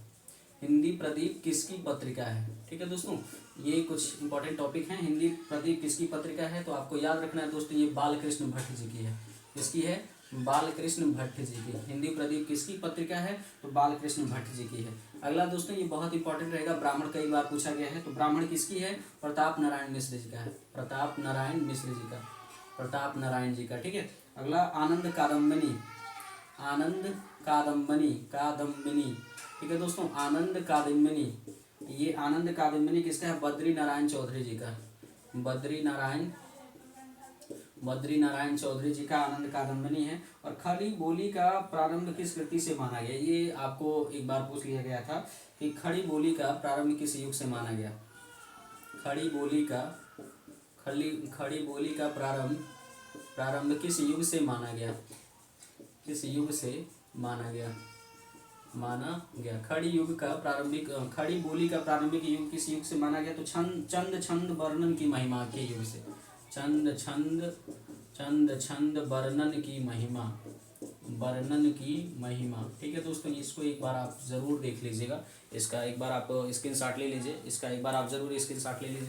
हिंदी प्रदीप किसकी पत्रिका है? ठीक है दोस्तों, ये कुछ इंपॉर्टेंट टॉपिक हैं। हिंदी प्रदीप किसकी पत्रिका है? तो आपको याद रखना है दोस्तों, ये बालकृष्ण भट्ट जी की है। किसकी है? बालकृष्ण भट्ट जी की। हिंदी प्रदीप किसकी पत्रिका है? तो बालकृष्ण भट्ट जी की है। अगला दोस्तों, ये बहुत इंपॉर्टेंट रहेगा, ब्राह्मण कई बार पूछा गया है। तो ब्राह्मण किसकी है? प्रताप नारायण मिश्र जी का है। प्रताप नारायण जी का। ठीक है, अगला आनंद कादम्बनी। ठीक है दोस्तों, आनंद कादम्बनी, ये आनंद कादम्बनी किसका है? बद्री नारायण चौधरी जी का। बद्री नारायण चौधरी जी का आनंद कादम्बनी है। और खड़ी बोली का प्रारंभ किस कृति से माना गया? ये आपको एक बार पूछ लिया गया था कि खड़ी बोली का प्रारंभ किस युग से माना गया? खड़ी बोली का प्रारंभ किस युग से माना गया? खड़ी बोली का प्रारंभिक युग किस युग से माना गया? तो चंद छंद वर्णन की महिमा के युग से। चंद छंद वर्णन की महिमा। ठीक है दोस्तों, इसको एक बार आप जरूर देख लीजिएगा। इसका एक बार आप स्क्रीनशॉट ले लीजिए।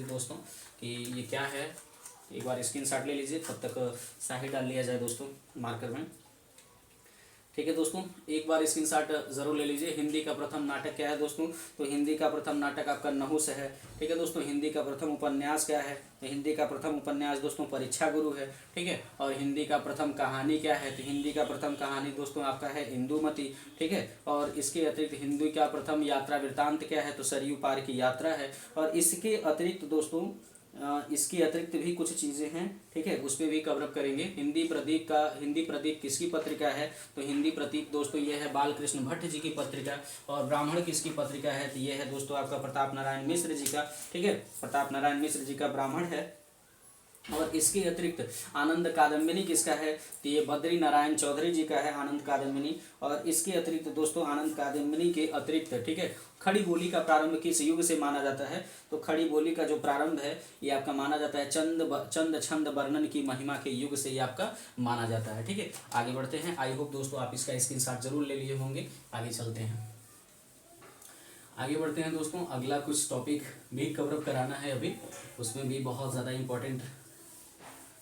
दोस्तों कि ये क्या है, एक बार स्क्रीनशॉट ले लीजिए, तब तक साहित्य डाल लिया जाए दोस्तों मार्कर में। ठीक है दोस्तों, एक बार स्क्रीनशॉट जरूर ले लीजिए। हिंदी का प्रथम नाटक क्या है दोस्तों? तो हिंदी का प्रथम नाटक आपका नहुस है। ठीक है दोस्तों, हिंदी का प्रथम उपन्यास क्या है? तो हिंदी का प्रथम उपन्यास दोस्तों परीक्षा गुरु है। ठीक है, और हिंदी का प्रथम कहानी क्या है? तो हिंदी का प्रथम कहानी दोस्तों आपका है इंदुमती। ठीक है, और इसके अतिरिक्त हिंदी का प्रथम यात्रा वृतांत क्या है? तो सरयू पार की यात्रा है। और इसके अतिरिक्त दोस्तों इसकी अतिरिक्त भी कुछ चीज़ें हैं। ठीक है, उस पर भी कवरअप करेंगे। हिंदी प्रदीप किसकी पत्रिका है? तो हिंदी प्रदीप दोस्तों ये है बालकृष्ण भट्ट जी की पत्रिका। और ब्राह्मण किसकी पत्रिका है? तो ये है दोस्तों आपका प्रताप नारायण मिश्र जी का। ठीक है, प्रताप नारायण मिश्र जी का ब्राह्मण है। और इसके अतिरिक्त आनंद कादम्बिनी किसका है? तो ये बद्री नारायण चौधरी जी का है आनंद कादम्बिनी। और इसके अतिरिक्त दोस्तों आनंद कादम्बिनी के अतिरिक्त, ठीक है, खड़ी बोली का प्रारंभ किस युग से माना जाता है? तो खड़ी बोली का जो प्रारंभ है ये आपका माना जाता है चंद छंद वर्णन की महिमा के युग से ये आपका माना जाता है। ठीक है, आगे बढ़ते हैं। आई होप दोस्तों आप इसका स्क्रीनशॉट जरूर ले लिए होंगे। आगे चलते हैं। आगे बढ़ते हैं दोस्तों, अगला कुछ टॉपिक भी कवर अप कराना है अभी, उसमें भी बहुत ज़्यादा इंपॉर्टेंट,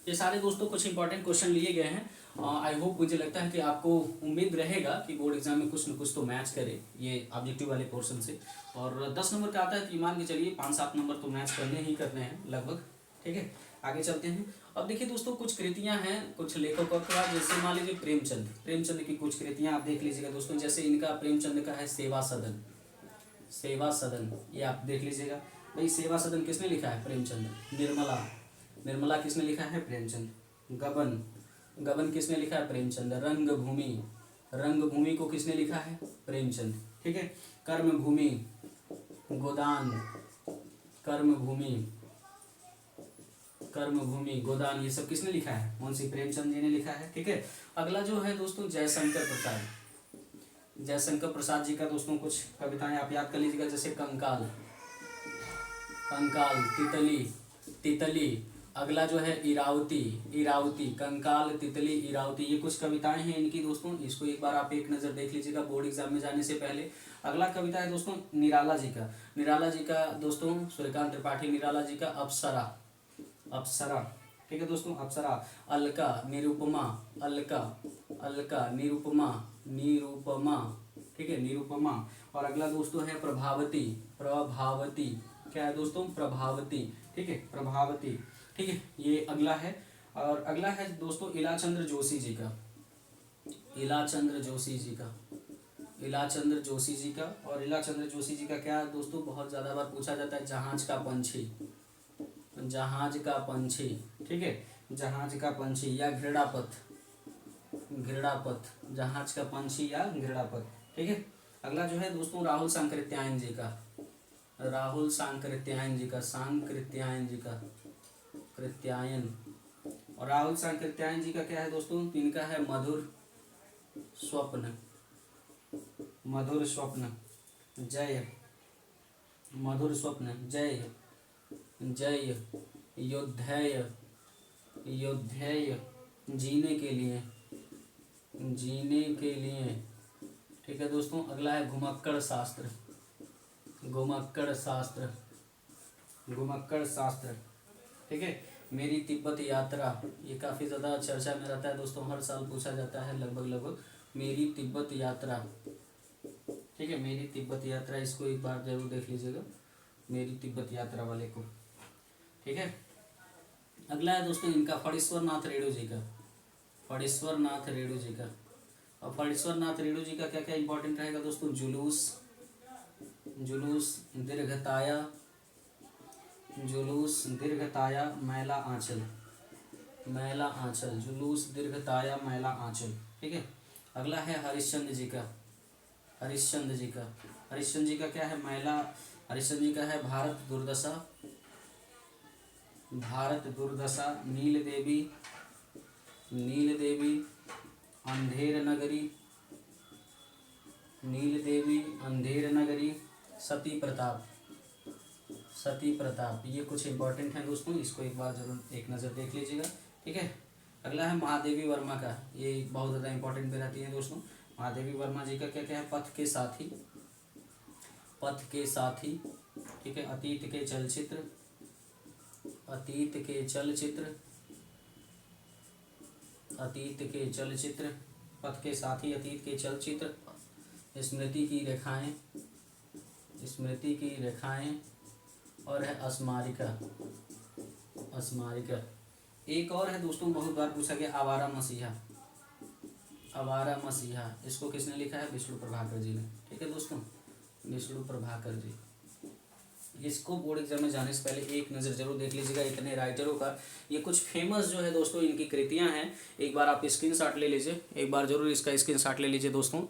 ये सारे दोस्तों कुछ इंपॉर्टेंट क्वेश्चन लिए गए हैं। आई होप, मुझे लगता है कि आपको उम्मीद रहेगा कि बोर्ड एग्जाम में कुछ न कुछ तो मैच करे ये ऑब्जेक्टिव वाले पोर्शन से। और 10 नंबर का आता है तो मान के चलिए 5-7 नंबर तो मैच करने ही करने हैं लगभग। ठीक है, आगे चलते हैं। अब देखिए दोस्तों, कुछ कृतियां हैं कुछ लेखकों का, जैसे मान लीजिए प्रेमचंद की कुछ कृतियां आप देख लीजिएगा दोस्तों। जैसे इनका प्रेमचंद का है सेवा सदन, सेवा सदन, ये आप देख लीजिएगा। भाई सेवा सदन किसने लिखा है? प्रेमचंद। निर्मला किसने लिखा है? प्रेमचंद। गबन किसने लिखा है? प्रेमचंद। रंगभूमि को किसने लिखा है? प्रेमचंद। ठीक है, कर्मभूमि, गोदान, कर्मभूमि गोदान, ये सब किसने लिखा है? मुंशी प्रेमचंद जी ने लिखा है। ठीक है, अगला जो है दोस्तों जयशंकर प्रसाद जी का दोस्तों कुछ कविताएं आप याद कर लीजिएगा। जैसे कंकाल, तितली। अगला जो है इरावती, कंकाल, तितली, इरावती, ये कुछ कविताएं हैं इनकी दोस्तों। इसको एक बार आप एक नज़र देख लीजिएगा बोर्ड एग्जाम में जाने से पहले। अगला कविता है दोस्तों निराला जी का दोस्तों, सूर्यकांत त्रिपाठी निराला जी का अप्सरा। ठीक है दोस्तों, अप्सरा। अलका, निरुपमा। ठीक है, निरुपमा। और अगला दोस्तों है प्रभावती, क्या है दोस्तों? प्रभावती। ठीक है, प्रभावती। ठीक है, ये अगला है। और अगला है दोस्तों इलाचंद्र जोशी जी का, और इलाचंद्र जोशी जी का क्या है दोस्तों? बहुत ज़्यादा बार पूछा जाता है, जहाज का पंछी। ठीक है, जहाज का पंछी या घृणापथ, जहाज का पंछी या घृणापथ। ठीक है, अगला जो है दोस्तों राहुल सांकृत्यायन जी का, कृत्यायन। और राहुल सांकृत्यायन जी का क्या है दोस्तों? इनका है मधुर स्वप्न, जय, योद्धेय, जीने के लिए। ठीक है दोस्तों, अगला है घुमक्कड़ शास्त्र। ठीक है, मेरी तिब्बत यात्रा, ये काफ़ी ज़्यादा चर्चा में रहता है दोस्तों, हर साल पूछा जाता है लगभग। मेरी तिब्बत यात्रा। ठीक है, मेरी तिब्बत यात्रा, इसको एक बार जरूर देख लीजिएगा, मेरी तिब्बत यात्रा वाले को। ठीक है, अगला है दोस्तों इनका फणीश्वर नाथ रेणु जी का, और फणीश्वर नाथ रेणु जी का क्या क्या इंपॉर्टेंट रहेगा दोस्तों? जुलूस दीर्घताया मैला आंचल, जुलूस दीर्घताया मैला आंचल। ठीक है, अगला है हरिश्चंद्र जी का, क्या है? हरिश्चंद्र जी का है भारत दुर्दशा, नील देवी, अंधेर नगरी, सती प्रताप, ये कुछ इंपॉर्टेंट हैं दोस्तों, इसको एक बार जरूर एक नज़र देख लीजिएगा। ठीक है, अगला है महादेवी वर्मा का, ये बहुत ज़्यादा इंपॉर्टेंट भी रहती है दोस्तों। महादेवी वर्मा जी का क्या क्या है? पथ के साथी। ठीक है, अतीत के चलचित्र, पथ के साथी, अतीत के चलचित्र, स्मृति की रेखाएं, और है अस्मारिका। एक और है दोस्तों, बहुत बार पूछा गया, आवारा मसीहा, इसको किसने लिखा है? विष्णु प्रभाकर जी ने। ठीक है दोस्तों, विष्णु प्रभाकर जी। इसको बोर्ड एग्जाम में जाने से पहले एक नज़र जरूर देख लीजिएगा इतने राइटरों का। ये कुछ फेमस जो है दोस्तों इनकी कृतियां हैं, एक बार आप स्क्रीनशॉट ले लीजिए, एक बार जरूर इसका स्क्रीनशॉट ले लीजिए दोस्तों।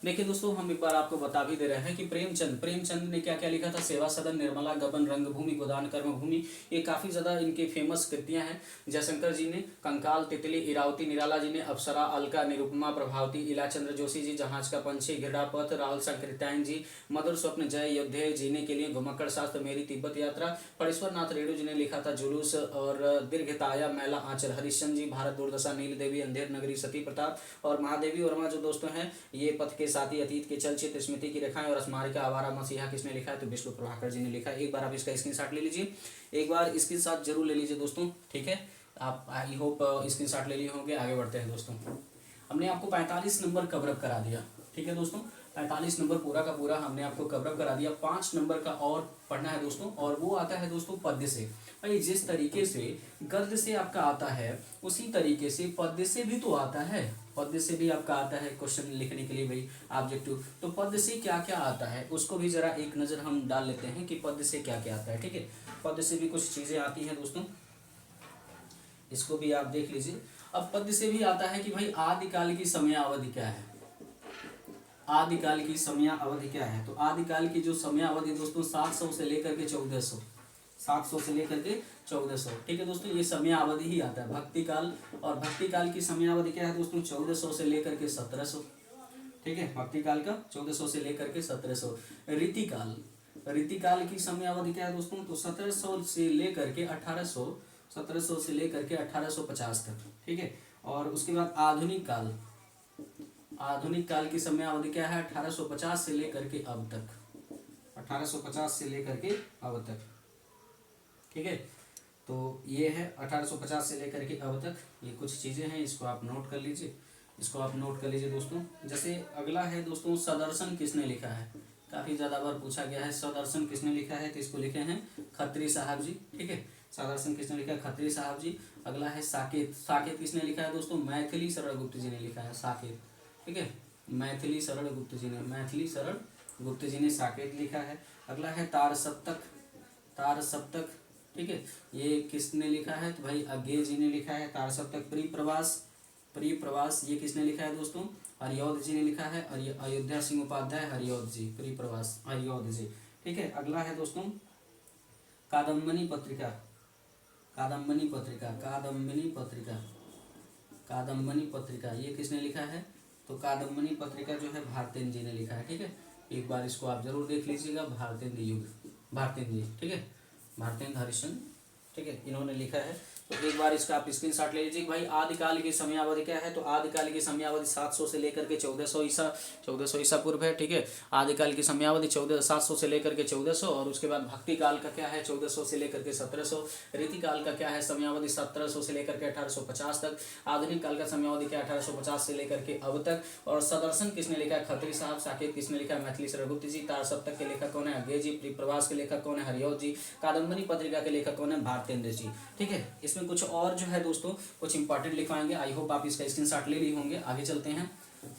देखिए दोस्तों, हम एक बार आपको बता भी दे रहे हैं कि प्रेमचंद ने क्या क्या लिखा था? सेवा सदन, निर्मला, गबन, रंगभूमि, गोदान, कर्मभूमि, ये काफ़ी ज़्यादा इनके फेमस कृतियां हैं। जयशंकर जी ने कंकाल, तितली, इरावती, निराला जी ने अप्सरा, अलका, निरुपमा, प्रभावती, इलाचंद्र जोशी जी जहाज का पंछी, घृणापथ, राहुल सांकृत्यायन जी मधुर स्वप्न, जय, योद्धेय, जीने के लिए, घुमक्कड़ शास्त्र, मेरी तिब्बत यात्रा, फणीश्वर नाथ रेणु जी ने लिखा था जुलूस और दीर्घताया मैला आंचल, हरिश्चंद्र जी भारत दुर्दशा, नील देवी, अंधेर नगरी, सती प्रताप, और महादेवी वर्मा जो दोस्तों हैं ये पथ के साथ ही अतीत के चलचित्र, स्मृति की रेखाएं और स्मारिका आवारा मसीहा किसने लिखा है? तो विष्णु प्रभाकर जी ने लिखा है। एक बार आप इसका स्क्रीनशॉट ले लीजिए, एक बार स्क्रीनशॉट जरूर ले लीजिए दोस्तों, ठीक है। आप आई होप स्क्रीनशॉट ले लिए होंगे। आगे बढ़ते हैं दोस्तों। हमने आपको 45 नंबर कवरअप करा दिया, ठीक है दोस्तों। 45 नंबर पूरा का पूरा हमने आपको कवरअप करा दिया। 5 नंबर का और पढ़ना है दोस्तों, और वो आता है दोस्तों पद्य से। भाई जिस तरीके से गद्य से आपका आता है उसी तरीके से पद्य से भी तो आता है। पद्य से भी आपका आता है क्वेश्चन लिखने के लिए भाई ऑब्जेक्टिव। तो पद्य से क्या क्या आता है उसको भी जरा एक नज़र हम डाल लेते हैं कि पद्य से क्या क्या आता है, ठीक है। पद्य से भी कुछ चीज़ें आती हैं दोस्तों, इसको भी आप देख लीजिए। अब पद्य से भी आता है कि भाई आदिकाल की समयावधि क्या है? आदिकाल की समयावधि क्या है? तो आदिकाल की जो समयावधि दोस्तों 700 से लेकर के 1400, 700 से लेकर के 1400, ठीक है दोस्तों। ये समयावधि ही आता है भक्ति काल। और भक्ति काल की समयावधि क्या है दोस्तों? 1400 से लेकर के 1700, ठीक है। भक्ति काल का 1400 से लेकर के 1700। रीतिकाल, रीतिकाल की समयावधि क्या है दोस्तों? तो 1700 से लेकर के 1800, 1700 से लेकर के 1850 तक, ठीक है। और उसके बाद आधुनिक काल, आधुनिक काल की समयावधि क्या है? 1850 से लेकर के अब तक, 1850 से लेकर के अब तक, ठीक है। तो ये है 1850 से लेकर के अब तक। ये कुछ चीज़ें हैं, इसको आप नोट कर लीजिए, इसको आप नोट कर लीजिए दोस्तों। जैसे अगला है दोस्तों सदर्शन किसने लिखा है? काफ़ी ज़्यादा बार पूछा गया है सदर्शन किसने लिखा है, तो इसको लिखे हैं खत्री साहब जी, ठीक है। सदर्शन किसने लिखा है? खत्री साहब जी। अगला है साकेत, साकेत किसने लिखा है दोस्तों? मैथिली शरण गुप्त जी ने लिखा है साकेत, ठीक है। मैथिली शरण गुप्त जी ने, मैथिली शरण गुप्त जी ने साकेत लिखा है। अगला है तार सप्तक, तार सप्तक, ठीक है। ये किसने लिखा है? तो भाई अज्ञे जी ने लिखा है तार सप्तक। परिप्रवास, परिप्रवास ये किसने लिखा है दोस्तों? हरिऔध जी ने लिखा है। अयोध्या सिंह उपाध्याय, हरिऔध जी। परिप्रवास हरिऔध जी, ठीक है। अगला है दोस्तों कादम्बनी पत्रिका, कादम्बनी पत्रिका, कादम्बनी पत्रिका, कादम्बनी पत्रिका ये किसने लिखा है? तो कादम्बनी पत्रिका जो है भारतेंद्र जी ने लिखा है, ठीक है। एक बार इसको आप जरूर देख लीजिएगा, भारतेंद्र युग, भारतेंद्र जी, ठीक है। भारतेंद्र हरिश्चंद्र, ठीक है, इन्होंने लिखा है। तो एक बार इसका आप स्क्रीनशॉट ले लीजिए। भाई आदिकाल की समयावधि क्या है? तो आदिकाल की समयावधि 700 से लेकर के 1400 ईसा, 1400 ईसा पूर्व है, ठीक है। आदिकाल की समयावधि 700 से लेकर के 1400। और उसके बाद भक्ति काल का क्या है? 1400 से लेकर के 1700। रीतिकाल का क्या है समयावधि? 1700 से लेकर के 1850 तक। आधुनिक काल का समयावधि क्या है? 1850 से लेकर के अब तक। और सदर्शन किसने लिखा है? खत्री साहब। साकेत किसने लिखा है? मैथिली शरण गुप्त जी। तार सप्तक के लेखक कौन है? अज्ञे जी। परिप्रवास के लेखक कौन है? हरिऔध जी। कादम्बनी पत्रिका के लेखक कौन है? भारतेंद्र जी, ठीक है। इसमें कुछ और जो है दोस्तों कुछ इंपॉर्टेंट लिखवाएंगे। आई होप आप इसका स्क्रीनशॉट ले लिए होंगे। आगे चलते हैं,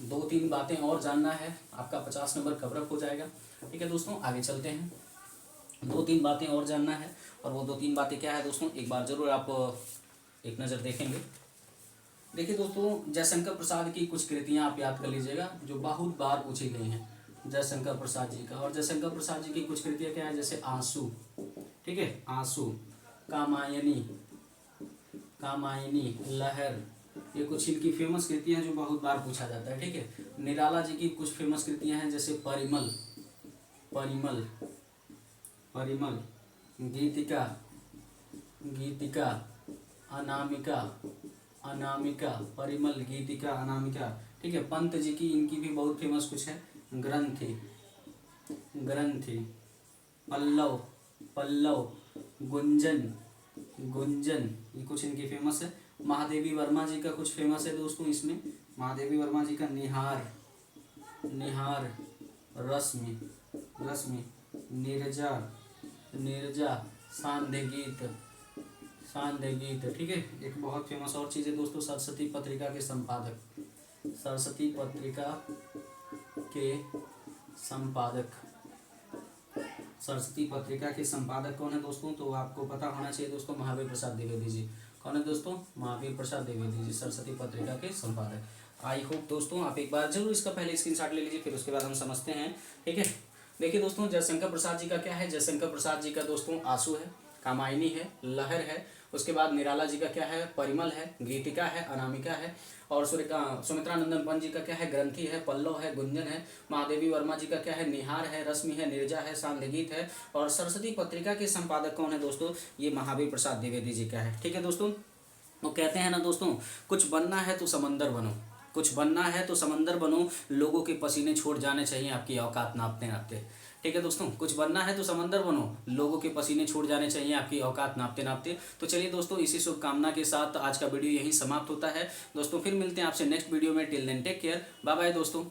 2-3 बातें और जानना है, आपका 50 नंबर कवरअप हो जाएगा, ठीक है दोस्तों। आगे चलते हैं, 2-3 बातें और जानना है। और वो 2-3 बातें क्या है दोस्तों, एक बार जरूर आप एक नज़र देखेंगे। देखिए दोस्तों, जयशंकर प्रसाद की कुछ कृतियाँ आप याद कर लीजिएगा जो बहुत बार पूछी गई हैं, जयशंकर प्रसाद जी का। और जयशंकर प्रसाद जी की कुछ कृतियाँ क्या है? जैसे आंसू, ठीक है, आंसू, कामायनी, कामायनी, लहर, ये कुछ इनकी फेमस कृतियाँ जो बहुत बार पूछा जाता है, ठीक है। निराला जी की कुछ फेमस कृतियाँ हैं जैसे परिमल, परिमल, परिमल, गीतिका, गीतिका, अनामिका, अनामिका, परिमल, गीतिका, अनामिका, ठीक है। पंत जी की इनकी भी बहुत फेमस कुछ है, ग्रंथि, ग्रंथि, पल्लव, पल्लव, गुंजन, गुंजन, ये कुछ इनकी फेमस है। महादेवी वर्मा जी का कुछ फेमस है दोस्तों इसमें, महादेवी वर्मा जी का निहार, निहार, रश्मि, रश्मि, नीरजा, नीरजा, सांध्य गीत, सांध्य गीत, ठीक है। एक बहुत फेमस और चीज़ है दोस्तों, सरस्वती पत्रिका के संपादक, सरस्वती पत्रिका के संपादक, सरस्वती पत्रिका के संपादक कौन है दोस्तों? तो आपको पता होना चाहिए दोस्तों, महावीर प्रसाद द्विवेदी जी। कौन है दोस्तों? महावीर प्रसाद द्विवेदी जी, सरस्वती पत्रिका के संपादक। आई होप दोस्तों आप एक बार जरूर इसका पहले स्क्रीनशॉट ले लीजिए, फिर उसके बाद हम समझते हैं, ठीक है। देखिए दोस्तों, जयशंकर प्रसाद जी का क्या है? जयशंकर प्रसाद जी का दोस्तों आंसू है, कामायनी है, लहर है। उसके बाद निराला जी का क्या है? परिमल है, गीतिका है, अनामिका है। और सुमित्रानंदन पंत जी का क्या है? ग्रंथि है, पल्लव है, गुंजन है। महादेवी वर्मा जी का क्या है? निहार है, रश्मि है, नीरजा है, सांध्य गीत है। और सरस्वती पत्रिका के संपादक कौन है दोस्तों? ये महावीर प्रसाद द्विवेदी जी का है, ठीक है दोस्तों। वो कहते हैं ना दोस्तों, कुछ बनना है तो समंदर बनो, कुछ बनना है तो समंदर बनो, लोगों के पसीने छूट जाने चाहिए आपकी औकात नापते नापते। ठीक है दोस्तों, कुछ बनना है तो समंदर बनो, लोगों के पसीने छूट जाने चाहिए आपकी औकात नापते नापते। तो चलिए दोस्तों, इसी शुभकामना के साथ आज का वीडियो यहीं समाप्त होता है। दोस्तों फिर मिलते हैं आपसे नेक्स्ट वीडियो में। Till then take care, bye bye दोस्तों।